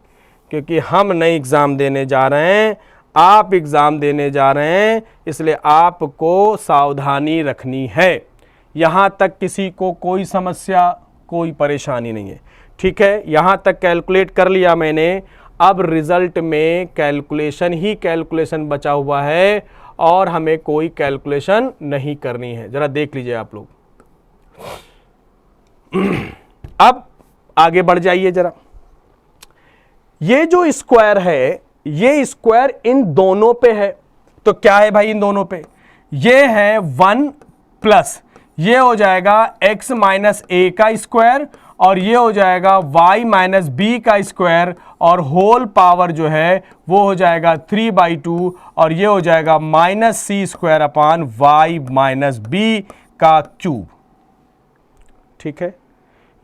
क्योंकि हम नई एग्ज़ाम देने जा रहे हैं, आप एग्ज़ाम देने जा रहे हैं, इसलिए आपको सावधानी रखनी है। यहाँ तक किसी को कोई समस्या, कोई परेशानी नहीं है, ठीक है। यहाँ तक कैलकुलेट कर लिया मैंने, अब रिज़ल्ट में कैलकुलेशन ही कैलकुलेशन बचा हुआ है, और हमें कोई कैलकुलेशन नहीं करनी है। ज़रा देख लीजिए आप लोग, अब आगे बढ़ जाइए जरा। ये जो स्क्वायर है, ये स्क्वायर इन दोनों पे है, तो क्या है भाई इन दोनों पे, ये है 1 प्लस ये हो जाएगा x माइनस ए का स्क्वायर और ये हो जाएगा y माइनस बी का स्क्वायर और होल पावर जो है वो हो जाएगा 3/2 और ये हो जाएगा minus c square upon y minus B का क्यूब। ठीक है,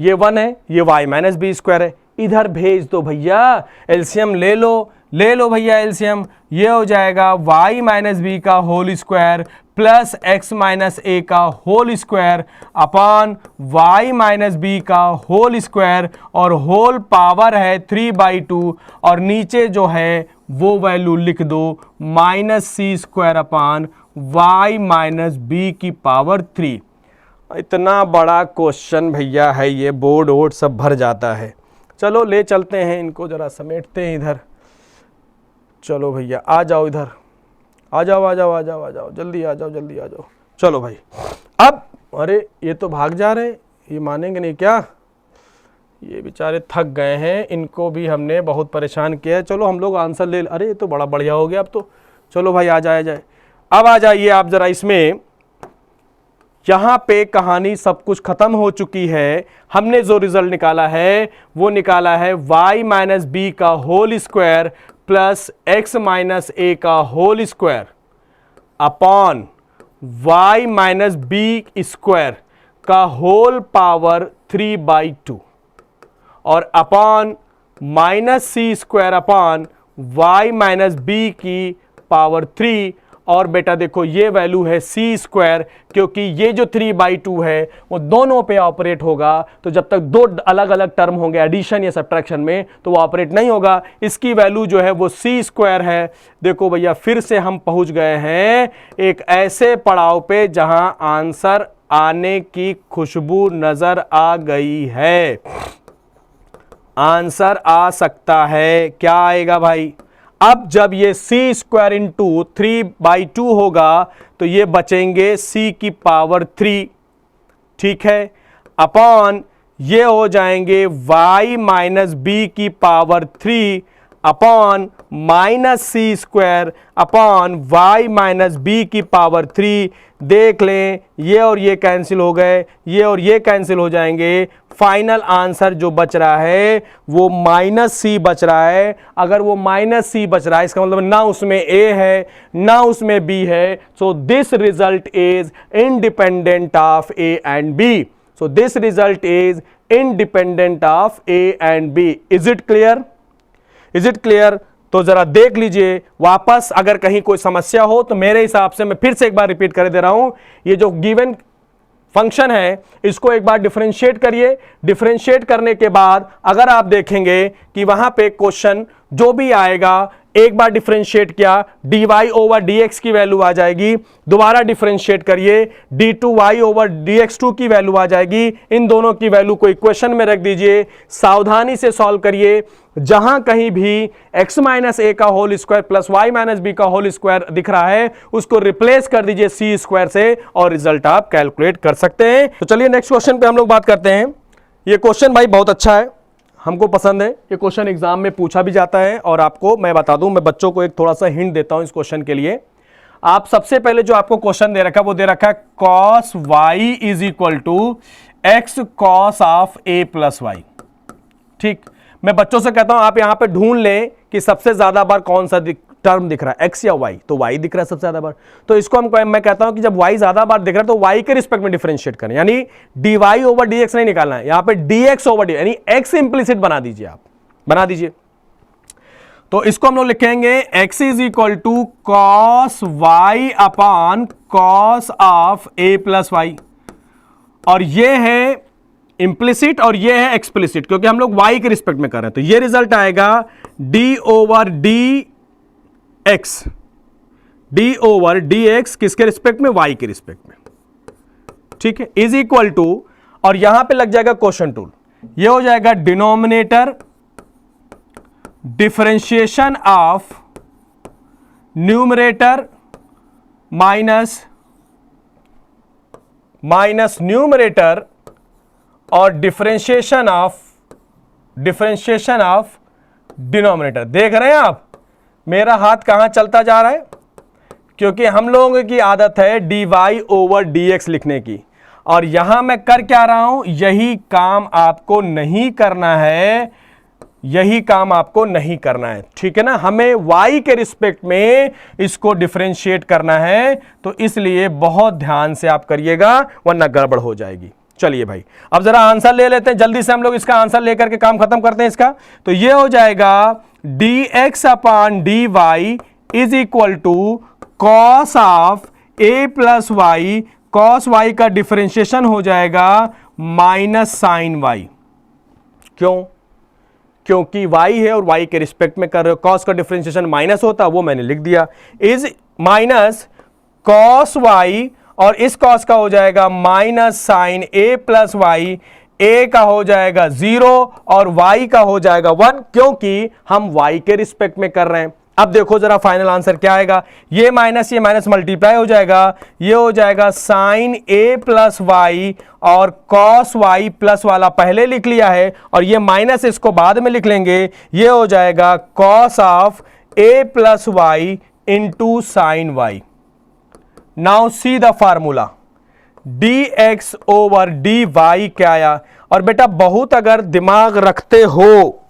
ये 1 है, ये y माइनस बी स्क्वायर है, इधर भेज दो भैया, एलसीएम ले लो भैया एलसीएम। ये हो जाएगा y माइनस बी का whole square plus x minus ए का whole square upon y minus B का होल स्क्वायर और होल पावर है 3/2 और नीचे जो है वो वैल्यू लिख दो minus c square upon y minus B की पावर 3। इतना बड़ा क्वेश्चन भैया है ये, बोर्ड वोर्ड सब भर जाता है। चलो ले चलते हैं इनको, जरा समेटते हैं इधर। चलो भैया आ जाओ इधर, आ जाओ जल्दी आ जाओ। चलो भाई अब, अरे ये तो भाग जा रहे, ये मानेंगे नहीं क्या, ये बेचारे थक गए हैं, इनको भी हमने बहुत परेशान किया है। चलो हम लोग आंसर ले, अरे ये तो बड़ा बढ़िया हो गया अब तो। चलो भाई आ जाए अब आ जाइए आप जरा इसमें। यहां पे कहानी सब कुछ खत्म हो चुकी है। हमने जो रिजल्ट निकाला है वो निकाला है y माइनस बी का whole square plus x minus ए का whole square upon y minus b square का होल पावर 3/2 और upon minus c square upon y minus B की पावर 3। और बेटा देखो ये वैल्यू है सी स्क्वायर, क्योंकि ये जो 3/2 है वो दोनों पे ऑपरेट होगा, तो जब तक दो अलग अलग टर्म होंगे एडिशन या सब्ट्रैक्शन में तो वो ऑपरेट नहीं होगा। इसकी वैल्यू जो है वो सी स्क्वायर है। देखो भैया फिर से हम पहुंच गए हैं एक ऐसे पड़ाव पे जहां आंसर आने की खुशबू नजर आ गई है। आंसर आ सकता है, क्या आएगा भाई? अब जब ये सी स्क्वायर इंटू 3/2 होगा तो ये बचेंगे सी की पावर 3, ठीक है, अपॉन ये हो जाएंगे y माइनस बी की power 3 upon minus c square upon y minus B की पावर 3। देख लें ये और ये कैंसिल हो गए, ये और ये कैंसिल हो जाएंगे। फाइनल आंसर जो बच रहा है वो माइनस सी बच रहा है। अगर वो माइनस सी बच रहा है इसका मतलब ना उसमें a है ना उसमें b है। So this result is independent of a and b। So this result is independent of a and b। Is it clear? Is it clear? तो जरा देख लीजिए वापस, अगर कहीं कोई समस्या हो तो मेरे हिसाब से मैं फिर से एक बार रिपीट कर दे रहा हूं। ये जो गिवन फंक्शन है इसको एक बार डिफरेंशिएट करिए। डिफरेंशिएट करने के बाद अगर आप देखेंगे कि वहां पे क्वेश्चन जो भी आएगा, एक बार डिफरेंशिएट किया dy ओवर dx की वैल्यू आ जाएगी, दोबारा डिफरेंशिएट करिए d2y ओवर dx2 की वैल्यू आ जाएगी। इन दोनों की वैल्यू को इक्वेशन में रख दीजिए, सावधानी से सॉल्व करिए। जहां कहीं भी x माइनस ए का whole square plus y minus B का होल स्क्वायर दिख रहा है उसको रिप्लेस कर दीजिए सी स्क्वायर से और रिजल्ट आप कैलकुलेट कर सकते हैं। तो चलिए नेक्स्ट क्वेश्चन पे हम लोग बात करते हैं। ये क्वेश्चन भाई बहुत अच्छा है, हमको पसंद है। ये क्वेश्चन एग्जाम में पूछा भी जाता है और आपको मैं बता दूं, मैं बच्चों को एक थोड़ा सा हिंट देता हूं इस क्वेश्चन के लिए। आप सबसे पहले जो आपको क्वेश्चन दे रखा है वो दे रखा है cos y is equal to x cos of a plus Y. ठीक, मैं बच्चों से कहता हूं आप यहां पे ढूंढ लें कि सबसे ज्यादा बार कौन सा टर्म दिख रहा है, x या y। तो y दिख रहा है सबसे ज्यादा बार, तो इसको मैं कहता हूं कि जब y ज्यादा बार दिख रहा है तो y के रिस्पेक्ट में डिफरेंशिएट करें, यानी dy ओवर dx नहीं निकालना है, यहां पे dx ओवर dy यानी x इंप्लिसिट बना दीजिए, आप बना दीजिए। तो इसको हम लोग लिखेंगे x is equal to cos y upon cos of a plus Y, और ये है इंप्लिसिट और ये है एक्सप्लिसिट क्योंकि हम लोग y के रिस्पेक्ट में कर रहे हैं। तो ये रिजल्ट आएगा d ओवर dx किसके रिस्पेक्ट में? y के रिस्पेक्ट में, ठीक है, इज इक्वल टू, और यहां पे लग जाएगा क्वेश्चन टूल, ये हो जाएगा denominator differentiation of numerator minus numerator और डिफरेंशिएशन ऑफ डिनोमिनेटर। देख रहे हैं आप मेरा हाथ कहां चलता जा रहा है? क्योंकि हम लोगों की आदत है dy ओवर dx लिखने की, और यहां मैं कर क्या रहा हूं, यही काम आपको नहीं करना है, यही काम आपको नहीं करना है, ठीक है ना। हमें y के रिस्पेक्ट में इसको डिफरेंशिएट करना है, तो इसलिए बहुत ध्यान से आप करिएगा वरना गड़बड़ हो जाएगी। चलिए भाई, अब जरा आंसर ले लेते हैं, जल्दी से हम लोग इसका आंसर लेकर के काम खत्म करते हैं इसका। तो ये हो जाएगा dx upon dy is equal to cos of a plus Y, cos y का डिफरेंशिएशन हो जाएगा माइनस साइन y। क्यों? क्योंकि y है और y के रिस्पेक्ट में कर रहे हो, कॉस का डिफरेंशिएशन माइनस होता, वो मैंने लिख दिया, इज माइनस कॉस y, और इस कॉस का हो जाएगा minus sine a plus Y, a का हो जाएगा 0 और y का हो जाएगा 1, क्योंकि हम y के रिस्पेक्ट में कर रहे हैं। अब देखो जरा फाइनल आंसर क्या आएगा, ये माइनस मल्टीप्लाई हो जाएगा, ये हो जाएगा साइन a प्लस वाई, और कॉस y प्लस वाला पहले लिख लिया है, और ये माइनस इसको बाद में लिख लेंगे, ये हो जाएगा cos of a plus Y into sine Y. Now see the formula, dx over dy क्या आया। और बेटा बहुत अगर दिमाग रखते हो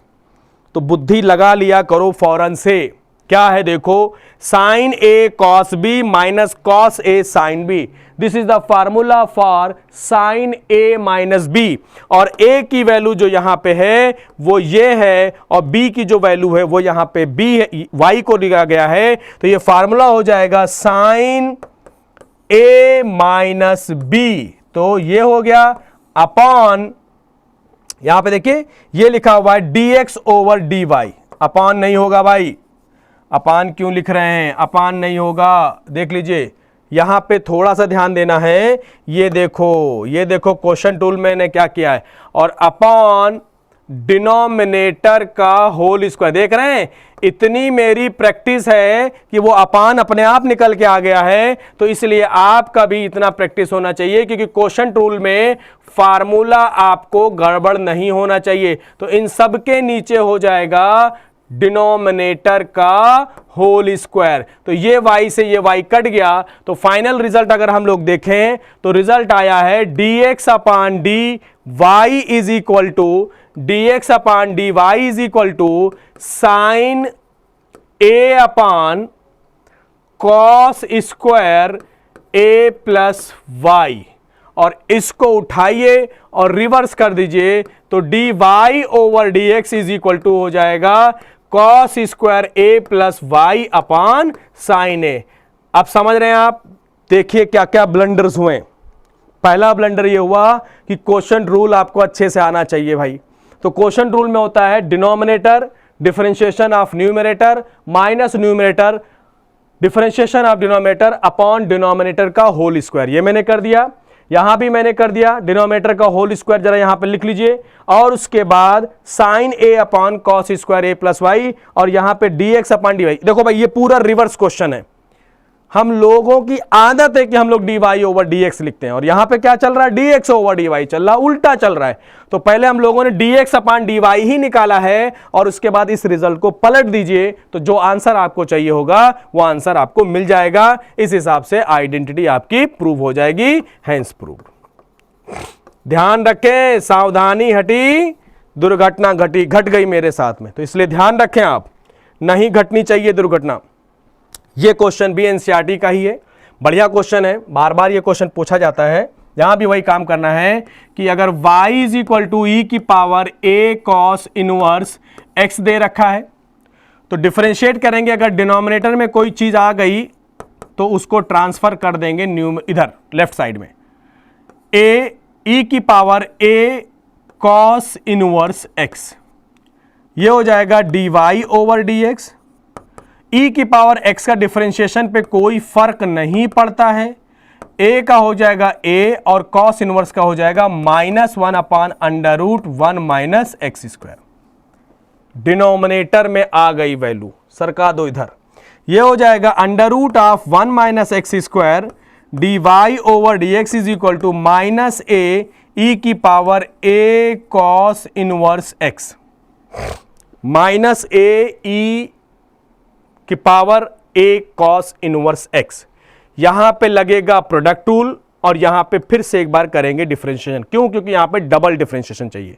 तो बुद्धि लगा लिया करो फौरन से। क्या है देखो, sine a cos b minus cos a sine b, this is the formula for sine a minus b, और a की वैल्यू जो यहां पे है वो ये है, और b की जो वैल्यू है वो यहां पे b है, y को लिखा गया है, तो ये फार्मूला हो जाएगा साइन a माइनस b। तो ये हो गया अपॉन, यहां पे देखिए ये लिखा हुआ है dx ओवर dy, अपॉन नहीं होगा भाई, अपान क्यों लिख रहे हैं, अपान नहीं होगा, देख लीजिए यहां पे थोड़ा सा ध्यान देना है। ये देखो क्वेश्चन टूल मैंने क्या किया है, और अपॉन डिनोमिनेटर का होल स्क्वायर, देख रहे हैं इतनी मेरी प्रैक्टिस है कि वो अपान अपने आप निकल के आ गया है। तो इसलिए आपका भी इतना प्रैक्टिस होना चाहिए, क्योंकि क्वेश्चन टूल में फार्मूला आपको गड़बड़ नहीं होना चाहिए। तो इन सब के नीचे हो जाएगा डिनोमिनेटर का होल स्क्वायर, तो ये y से ये y कट गया, तो फाइनल रिजल्ट अगर हम लोग देखें तो रिजल्ट आया है dx upon dy is equal to, dx upon dy is equal to sine a upon cos square a plus Y, और इसको उठाइए और रिवर्स कर दीजिए, तो dy over dx is equal to हो जाएगा cos square a plus Y upon sine a। अब समझ रहे हैं आप, देखिए क्या क्या ब्लंडर्स हुए। पहला ब्लंडर ये हुआ कि क्वेश्चन रूल आपको अच्छे से आना चाहिए भाई। तो क्वेश्चन रूल में होता है denominator differentiation of numerator minus numerator differentiation of denominator upon denominator का होल स्क्वायर, ये मैंने कर दिया, यहां भी मैंने कर दिया, डिनोमिनेटर का होल स्क्वायर जरा यहां पे लिख लीजिए, और उसके बाद sine a upon cos square a plus Y, और यहां पे dx अपॉन dy। देखो भाई ये पूरा रिवर्स क्वेश्चन है, हम लोगों की आदत है कि हम लोग dy ओवर dx लिखते हैं, और यहां पे क्या चल रहा है, dx ओवर dy चल रहा है, उल्टा चल रहा है। तो पहले हम लोगों ने dx अपॉन dy ही निकाला है, और उसके बाद इस रिजल्ट को पलट दीजिए, तो जो आंसर आपको चाहिए होगा वो आंसर आपको मिल जाएगा। इस हिसाब से आइडेंटिटी आपकी प्रूव हो जाएगी, हेंस प्रूव्ड। ध्यान रखें, सावधानी हटी दुर्घटना घटी, घट गई मेरे साथ में, तो इसलिए ध्यान रखें आप, नहीं घटनी चाहिए दुर्घटना। ये क्वेश्चन भी एनसीईआरटी का ही है, बढ़िया क्वेश्चन है, बार बार ये क्वेश्चन पूछा जाता है। यहां भी वही काम करना है कि अगर y इज इक्वल टू ई की power a cos inverse x दे रखा है, तो डिफरेंशिएट करेंगे, अगर डिनोमिनेटर में कोई चीज आ गई तो उसको ट्रांसफर कर देंगे इधर लेफ्ट साइड में, a e की power a cos inverse x, ये हो जाएगा dy ओवर dx। e की पावर x का डिफरेंशिएशन पे कोई फर्क नहीं पड़ता है, a का हो जाएगा a और cos इनवर्स का हो जाएगा -1 upon under root 1 minus x square. Denominator में आ गई वैल्यू, सरका दो इधर, ये हो जाएगा under root of 1 minus x square dy over dx is equal to minus a e की power a cos inverse x, minus a e की power a cos inverse x। यहां पे लगेगा प्रोडक्ट टूल और यहां पे फिर से एक बार करेंगे डिफरेंशिएशन। क्यों? क्योंकि यहां पे डबल डिफरेंशिएशन चाहिए।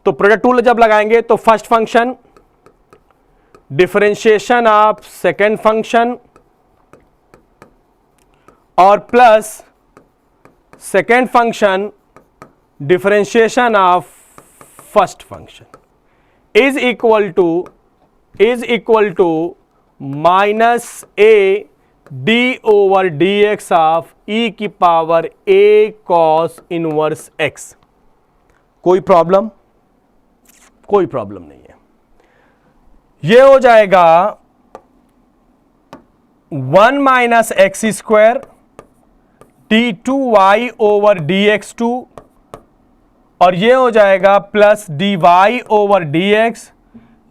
तो प्रोडक्ट टूल जब लगाएंगे तो first function differentiation of second function और plus second function differentiation of first function is equal to minus a d over D x of e की power a cos inverse x. कोई problem? कोई problem नहीं है। ये हो जाएगा 1 minus x square d two y over D x two और ये हो जाएगा plus D Y over D x.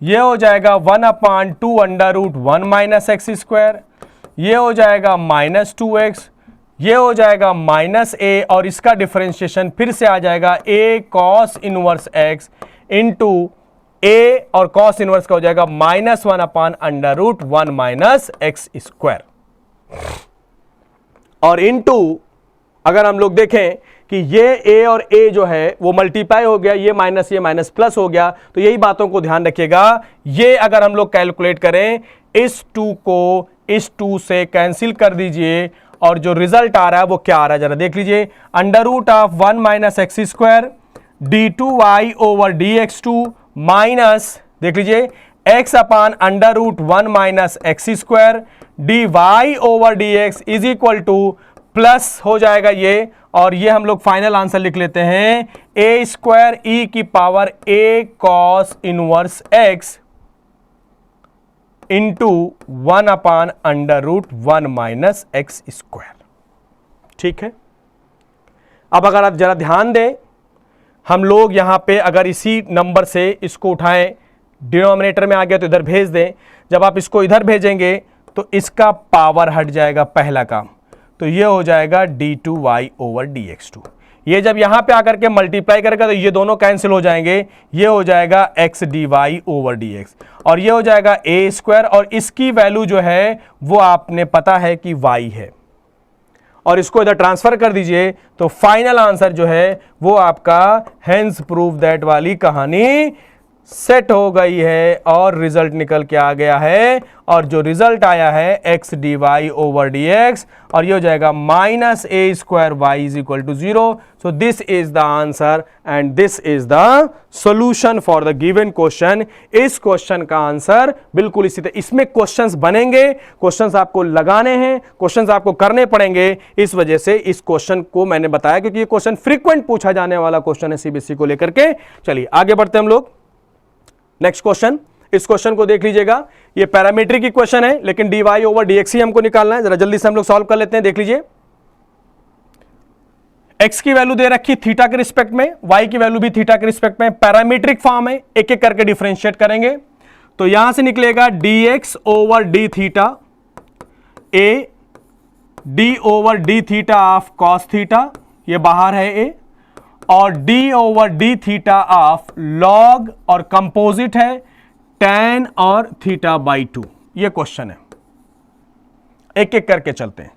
ये हो जाएगा 1/2 under root 1 minus x square. ये हो जाएगा -2x। ये हो जाएगा माइनस ए और इसका डिफरेंशिएशन फिर से आ जाएगा a cos inverse x into a और cos इनवर्स का हो जाएगा -1/√1 माइनस एक्स स्क्वायर और इंटू अगर हम लोग देखें कि ये a और a जो है वो मल्टीप्लाई हो गया, ये माइनस प्लस हो गया। तो यही बातों को ध्यान रखिएगा। ये अगर हम लोग कैलकुलेट करें इस 2 को इस 2 से कैंसिल कर दीजिए और जो रिजल्ट आ रहा है वो क्या आ रहा है जरा देख लीजिए। √1 minus x square d2y over dx2 minus देख लीजिए x/√1 minus x square dy over dx is equal two plus हो जाएगा ये और ये हम लोग फाइनल आंसर लिख लेते हैं a स्क्वायर ई की power a cos inverse x into 1/√1 minus x square. ठीक है। अब अगर आप जरा ध्यान दें, हम लोग यहां पे अगर इसी नंबर से इसको उठाएं, डिनोमिनेटर में आ गया तो इधर भेज दें। जब आप इसको इधर भेजेंगे तो इसका पावर हट जाएगा पहला काम, तो ये हो जाएगा d2y ओवर dx2। ये जब यहां पे आकर के मल्टीप्लाई करेगा तो ये दोनों कैंसिल हो जाएंगे। ये हो जाएगा x dy ओवर dx और ये हो जाएगा a स्क्वायर और इसकी वैल्यू जो है वो आपने पता है कि y है और इसको इधर ट्रांसफर कर दीजिए तो फाइनल आंसर जो है वो आपका हेंस प्रूव दैट वाली कहानी सेट हो गई है और रिजल्ट निकल के आ गया है। और जो रिजल्ट आया है x dy ओवर dx और ये हो जाएगा -a square y is equal to 0। So this is the answer and this is the solution for the given question. इस क्वेश्चन का आंसर बिल्कुल इसी तरह, इसमें क्वेश्चंस बनेंगे, क्वेश्चंस आपको लगाने हैं, क्वेश्चंस आपको करने पड़ेंगे। इस वजह से इस क्वेश्चन को मैंने बताया क्योंकि ये क्वेश्चन फ्रीक्वेंट पूछा जाने वाला क्वेश्चन है सीबीएसई को लेकर के। चलिए आगे बढ़ते हैं हम लोग। नेक्स्ट क्वेश्चन, इस क्वेश्चन को देख लीजिएगा। ये पैरामीट्रिक की क्वेश्चन है लेकिन dy ओवर dx ही हमको निकालना है। जरा जल्दी से हम लोग सॉल्व कर लेते हैं। देख लीजिए, x की वैल्यू दे रखी थीटा के रिस्पेक्ट में, y की वैल्यू भी थीटा के रिस्पेक्ट में, पैरामीट्रिक फॉर्म है, एक एक करके डिफरेंशिएट करेंगे तो यहां से निकलेगा dx over d theta a d over d theta of cos theta, ये बाहर है a, और d over d theta of log और कंपोजिट है tan और थीटा बाई 2। ये क्वेश्चन है, एक एक करके चलते हैं।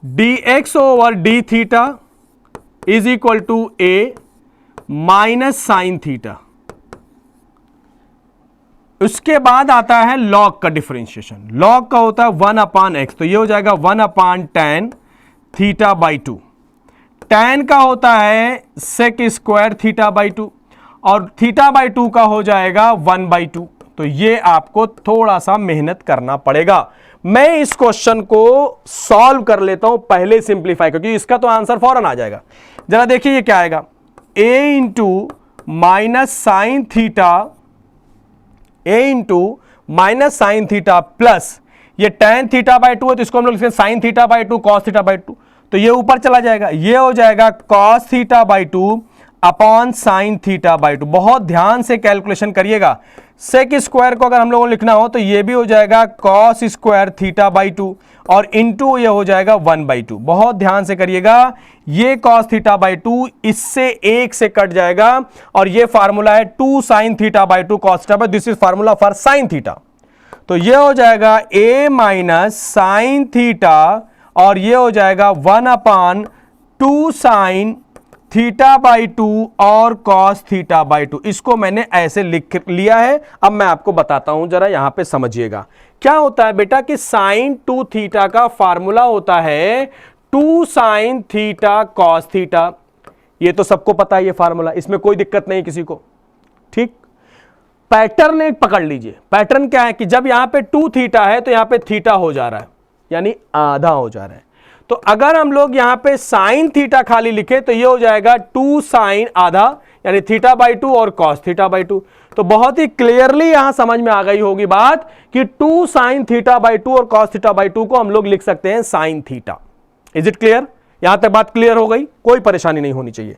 dx over d theta is equal to a minus sine theta. उसके बाद आता है लॉग का डिफरेंशिएशन, लॉग का होता है 1/x, तो ये हो जाएगा 1/tan थीटा बाई 2। tan का होता है sec स्क्वायर थीटा बाई 2 और थीटा बाई 2 का हो जाएगा 1/2। तो ये आपको थोड़ा सा मेहनत करना पड़ेगा। मैं इस क्वेश्चन को सॉल्व कर लेता हूं पहले सिंप्लीफाई, क्योंकि इसका तो आंसर फौरन आ जाएगा। जरा देखिए ये क्या आएगा, a into minus sine theta, a into minus sine theta plus ये tan थीटा बाई 2 है तो इसको हम लोग लिखते हैं sine theta by 2 cos theta by 2, तो ये ऊपर चला जाएगा, ये हो जाएगा cos theta by 2 upon sine theta by 2। बहुत ध्यान से कैलकुलेशन करिएगा। सेक स्क्वायर को अगर हम लोगों को लिखना हो तो ये भी हो जाएगा cos स्क्वायर थीटा बाई 2 और इंटू ये हो जाएगा 1/2। बहुत ध्यान से करिएगा, ये cos थीटा बाई 2 इससे 1 से कट जाएगा और ये फार्मूला है 2 sine theta by 2 cos theta by, this is formula for sign theta. तो ये हो जाएगा a माइनस साइन थीटा और ये हो जाएगा 1/2 साइन थीटा बाई 2 और कॉस थीटा बाई 2। इसको मैंने ऐसे लिख लिया है। अब मैं आपको बताता हूं, जरा यहां पे समझिएगा क्या होता है बेटा कि साइन 2 थीटा का फार्मूला होता है 2 साइन थीटा कॉस थीटा। ये तो सबको पता है ये फार्मूला, इसमें कोई दिक्कत नहीं किसी को। ठीक, पैटर्न एक पकड़ लीजिए। पैटर्न क्या है कि जब यहां पे 2 थीटा है तो यहां पे थीटा हो जा रहा है, यानी आधा हो जा रहा है। तो अगर हम लोग यहां पे साइन थीटा खाली लिखे तो ये हो जाएगा 2 साइन आधा, यानी थीटा बाई 2 और कॉस थीटा बाई 2। तो बहुत ही क्लियरली यहां समझ में आ गई होगी बात कि 2 साइन थीटा बाई 2 और कॉस थीटा बाई 2 को हम लोग लिख सकते हैं sine theta. Is it clear? यहां तक बात क्लियर हो गई, कोई परेशानी नहीं होनी चाहिए।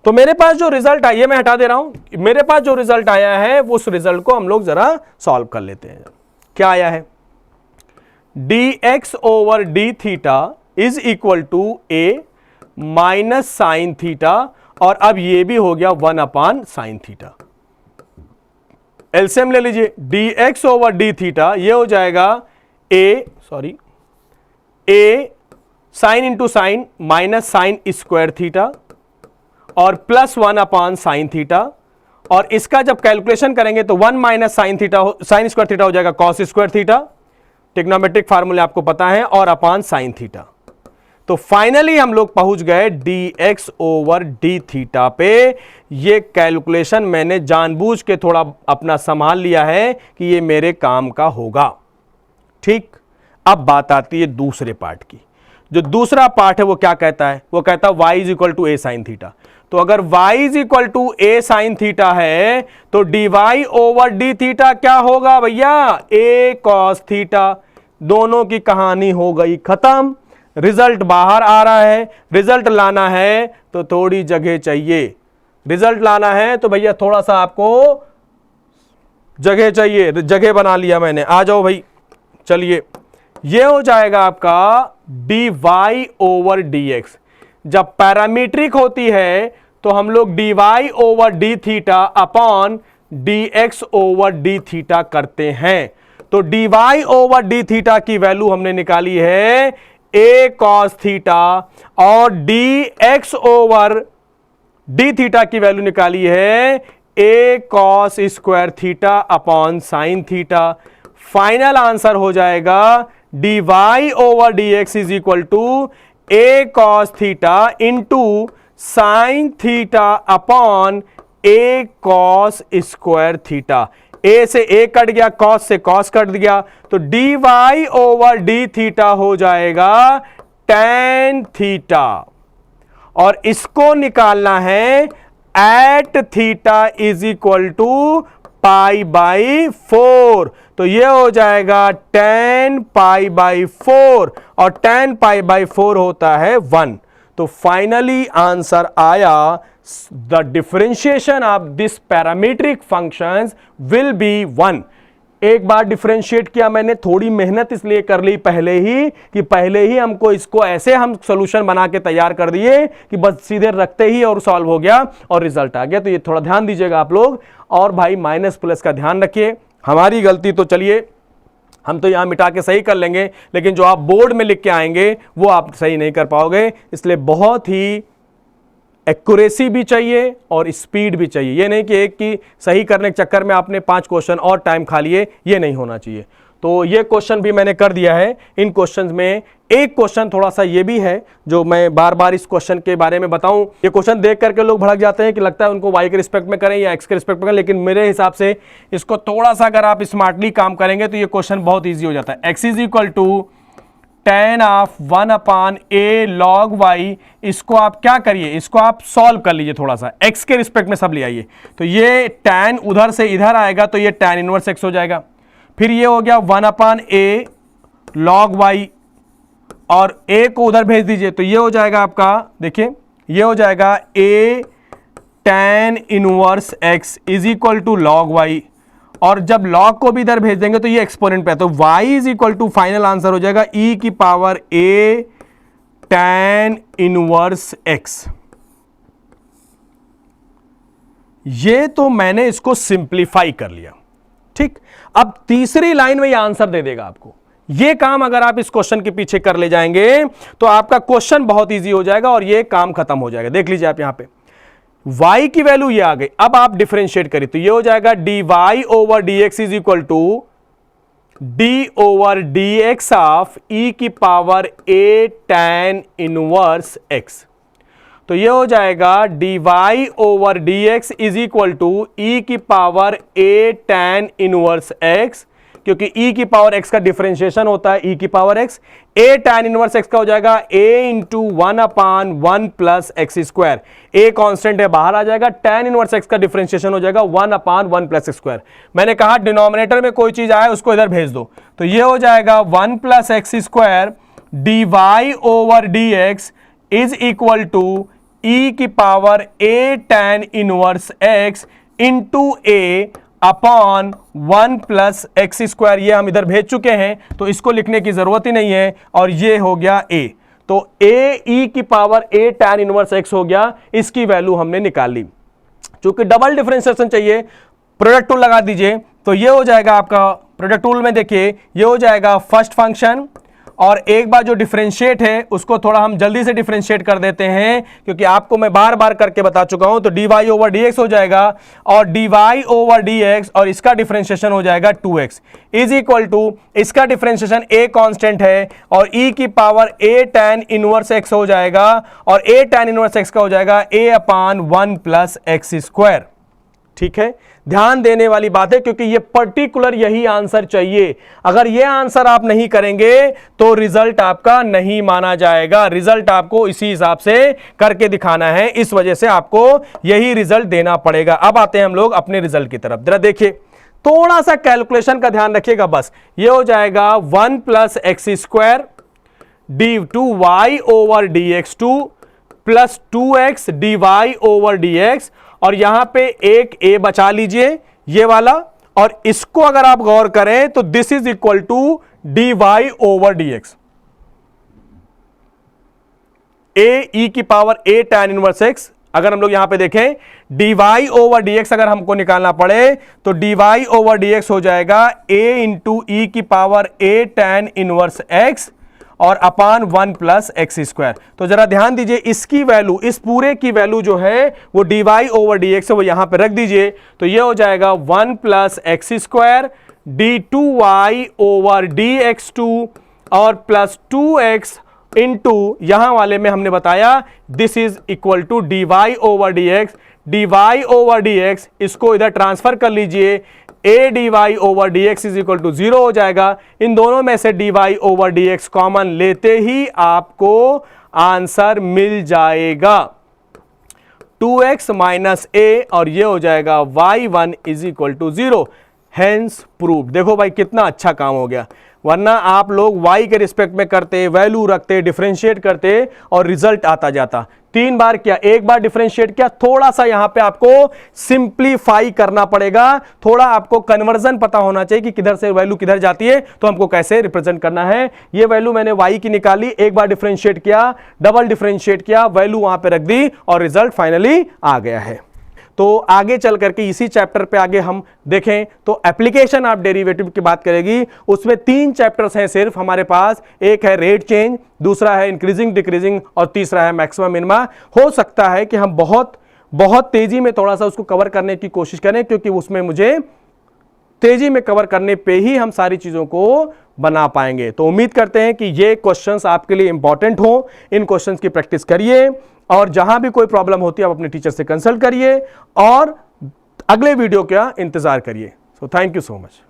तो मेरे पास जो रिजल्ट आया, मैं हटा दे रहा हूं, मेरे पास जो रिजल्ट आया है उस रिजल्ट को हम लोग जरा सॉल्व कर लेते हैं। क्या आया है? dx over D theta is equal to A minus sine theta, और अब ये भी हो गया 1/sin थीटा। एलसीएम ले लीजिए, dx ओवर डी थीटा ये हो जाएगा a sine into sine minus sine square theta और प्लस 1/sin थीटा, और इसका जब कैलकुलेशन करेंगे तो 1 minus sine theta sine square theta हो जाएगा कॉस स्क्वायर थीटा, ट्रिग्नोमेट्रिक फार्मूले आपको पता है, और अपान साइन थीटा। तो फाइनली हम लोग पहुंच गए dx ओवर डी थीटा पे। ये कैलकुलेशन मैंने जानबूझ के थोड़ा अपना संभाल लिया है कि ये मेरे काम का होगा। ठीक, अब बात आती है दूसरे पार्ट की। जो दूसरा पार्ट है वो क्या कहता है? वो कहता है y is equal to A sine theta. तो अगर y is equal to A sine theta है तो dy ओवर डी थीटा क्या होगा भैया? a cos theta. दोनों की कहानी हो गई खत्म। रिजल्ट बाहर आ रहा है। रिजल्ट लाना है तो थोड़ी जगह चाहिए। रिजल्ट लाना है तो भैया थोड़ा सा आपको जगह चाहिए। जगह बना लिया मैंने, आ जाओ भाई। चलिए, ये हो जाएगा आपका dy ओवर dx। जब पैरामीट्रिक होती है तो हम लोग dy over D theta upon dx over D theta करते हैं। तो dy ओवर डी थीटा की वैल्यू हमने निकाली है a cos थीटा, और dx ओवर डी थीटा की वैल्यू निकाली है a cos square theta upon sine theta. Final answer हो जाएगा dy over dx is equal to a cos theta into sine theta upon a cos square theta. a से a cut गया, cos से cos cut गया, तो dy over D theta हो जाएगा tan theta, और इसको निकालना है at theta is equal to pi by 4। तो ये हो जाएगा tan पाई बाई 4, और tan पाई बाई 4 होता है 1। तो फाइनली आंसर आया the differentiation of this parametric functions will be 1। एक बार डिफरेंशिएट किया मैंने, थोड़ी मेहनत इसलिए कर ली पहले ही कि पहले ही हमको इसको ऐसे हम सॉल्यूशन बना के तैयार कर दिए कि बस सीधे रखते ही और सॉल्व हो गया और रिजल्ट आ गया। तो ये थोड़ा ध्यान दीजिएगा आप लोग, और भाई माइनस प्लस का ध्यान रखिए। हमारी गलती तो चलिए हम तो यहां मिटा के सही कर लेंगे, लेकिन जो आप बोर्ड में लिख के आएंगे वो आप सही नहीं कर पाओगे। इसलिए बहुत ही एक्यूरेसी भी चाहिए और स्पीड भी चाहिए। ये नहीं कि एक की सही करने के चक्कर में आपने 5 क्वेश्चन और टाइम खा लिए, ये नहीं होना चाहिए। तो ये क्वेश्चन भी मैंने कर दिया है। इन क्वेश्चंस में एक क्वेश्चन थोड़ा सा ये भी है जो मैं बार बार इस क्वेश्चन के बारे में बताऊं। ये क्वेश्चन देख करके लोग भड़क जाते हैं कि लगता है उनको y के रिस्पेक्ट में करें या x के रिस्पेक्ट में करें, लेकिन मेरे हिसाब से इसको थोड़ा सा अगर आप स्मार्टली काम करेंगे तो ये क्वेश्चन बहुत ईजी हो जाता है। x is equal to tan of 1/a log y। इसको आप क्या करिए, इसको आप सॉल्व कर लीजिए थोड़ा सा, x के रिस्पेक्ट में सब ले आइए। तो ये tan उधर से इधर आएगा तो ये tan इनवर्स x हो जाएगा। फिर ये हो गया 1/a log y, और a को उधर भेज दीजिए तो ये हो जाएगा आपका, देखिए ये हो जाएगा a tan inverse x is equal to log y, और जब log को भी इधर भेज देंगे तो ये एक्सपोनेंट पे है, तो y is equal to final answer हो जाएगा e की power a tan inverse x। ये तो मैंने इसको सिंप्लीफाई कर लिया, ठीक, अब तीसरी लाइन में ये आंसर दे देगा आपको। ये काम अगर आप इस क्वेश्चन के पीछे कर ले जाएंगे तो आपका क्वेश्चन बहुत इजी हो जाएगा और ये काम खत्म हो जाएगा। देख लीजिए आप यहां पे y की वैल्यू ये आ गई, अब आप डिफरेंशिएट करिए तो ये हो जाएगा dy over dx is equal to d over dx of e की power a tan inverse x। तो ये हो जाएगा dy over dx is equal to e की power a tan inverse x, क्योंकि e की पावर x का differentiation होता है e की power x। a tan inverse x का हो जाएगा a into 1/1 plus X square. a constant है, बाहर आ जाएगा। tan इनवर्स x का डिफरेंशिएशन हो जाएगा 1/1 प्लस एक्स स्क्वायर। मैंने कहा डिनोमिनेटर में कोई चीज आए उसको इधर भेज दो, तो ये हो जाएगा 1 plus X square dy over dx is equal to e की power a tan inverse x into a upon 1 plus X square. ये हम इधर भेज चुके हैं तो इसको लिखने की जरूरत ही नहीं है, और ये हो गया a। तो a e की power a tan inverse x हो गया, इसकी वैल्यू हमने निकाल ली। चूंकि डबल डिफरेंशिएशन चाहिए, प्रोडक्ट टूल लगा दीजिए तो ये हो जाएगा आपका प्रोडक्ट टूल में। देखिए ये हो जाएगा फर्स्ट फंक्शन, और एक बार जो डिफरेंशिएट है उसको थोड़ा हम जल्दी से डिफरेंशिएट कर देते हैं, क्योंकि आपको मैं बार बार करके बता चुका हूं। तो dy ओवर dx हो जाएगा, और dy ओवर dx और इसका डिफरेंशिएशन हो जाएगा 2x इज इक्वल टू, इसका डिफरेंशिएशन a कांस्टेंट है और e की power a tan inverse x हो जाएगा, और a tan इनवर्स x का हो जाएगा a upon 1 plus X square. ठीक है, ध्यान देने वाली बात है, क्योंकि ये पर्टिकुलर यही आंसर चाहिए। अगर ये आंसर आप नहीं करेंगे तो रिजल्ट आपका नहीं माना जाएगा। रिजल्ट आपको इसी हिसाब से करके दिखाना है, इस वजह से आपको यही रिजल्ट देना पड़ेगा। अब आते हैं हम लोग अपने रिजल्ट की तरफ। जरा देखिए, थोड़ा सा कैलकुलेशन का ध्यान रखिएगा बस। ये हो जाएगा 1 plus X square d2y over dx2 plus 2x dy over dx, और यहां पे एक a बचा लीजिए ये वाला, और इसको अगर आप गौर करें तो this is equal to dy over dx। a e की power a tan inverse x, अगर हम लोग यहां पे देखें dy ओवर dx अगर हमको निकालना पड़े तो dy ओवर dx हो जाएगा a इंटू e की power a tan inverse x और अपान 1 प्लस एक्स स्क्वायर। तो जरा ध्यान दीजिए, इसकी वैल्यू, इस पूरे की वैल्यू जो है वो dy ओवर dx है, वो यहां पे रख दीजिए। तो ये हो जाएगा 1 plus X square d2y over dx2 और प्लस 2x इंटू यहां वाले में हमने बताया this is equal to dy over dx। dy over dx इसको इधर ट्रांसफर कर लीजिए, a dy over dx is equal to 0 हो जाएगा। इन दोनों में से dy ओवर dx कॉमन लेते ही आपको आंसर मिल जाएगा 2x माइनस a, और ये हो जाएगा y1 is equal to 0। Hence proved. देखो भाई कितना अच्छा काम हो गया, वरना आप लोग y के रिस्पेक्ट में करते, वैल्यू रखते, डिफरेंशिएट करते और रिजल्ट आता जाता। 3 बार किया, एक बार डिफरेंशिएट किया, थोड़ा सा यहां पे आपको सिंप्लीफाई करना पड़ेगा, थोड़ा आपको कन्वर्जन पता होना चाहिए कि किधर से वैल्यू किधर जाती है, तो हमको कैसे रिप्रेजेंट करना है। ये वैल्यू मैंने y की निकाली, एक बार डिफरेंशिएट किया, डबल डिफरेंशिएट किया, वैल्यू वहां पे रख दी और रिजल्ट फाइनली आ गया है। तो आगे चल करके इसी चैप्टर पे आगे हम देखें तो एप्लीकेशन ऑफ डेरिवेटिव की बात करेगी। उसमें 3 चैप्टर्स हैं सिर्फ हमारे पास, एक है रेट चेंज, दूसरा है इंक्रीजिंग डिक्रीजिंग, और तीसरा है मैक्सिमम मिनिमा। हो सकता है कि हम बहुत तेजी में थोड़ा सा उसको कवर करने की कोशिश करें, क्योंकि उसमें मुझे तेजी में कवर करने पे ही हम सारी चीजों को बना पाएंगे। तो उम्मीद करते हैं कि ये क्वेश्चंस आपके लिए इंपॉर्टेंट हो, इन क्वेश्चंस की प्रैक्टिस करिए, और जहां भी कोई प्रॉब्लम होती है आप अपने टीचर से कंसल्ट करिए और अगले वीडियो का इंतजार करिए। So thank you so much.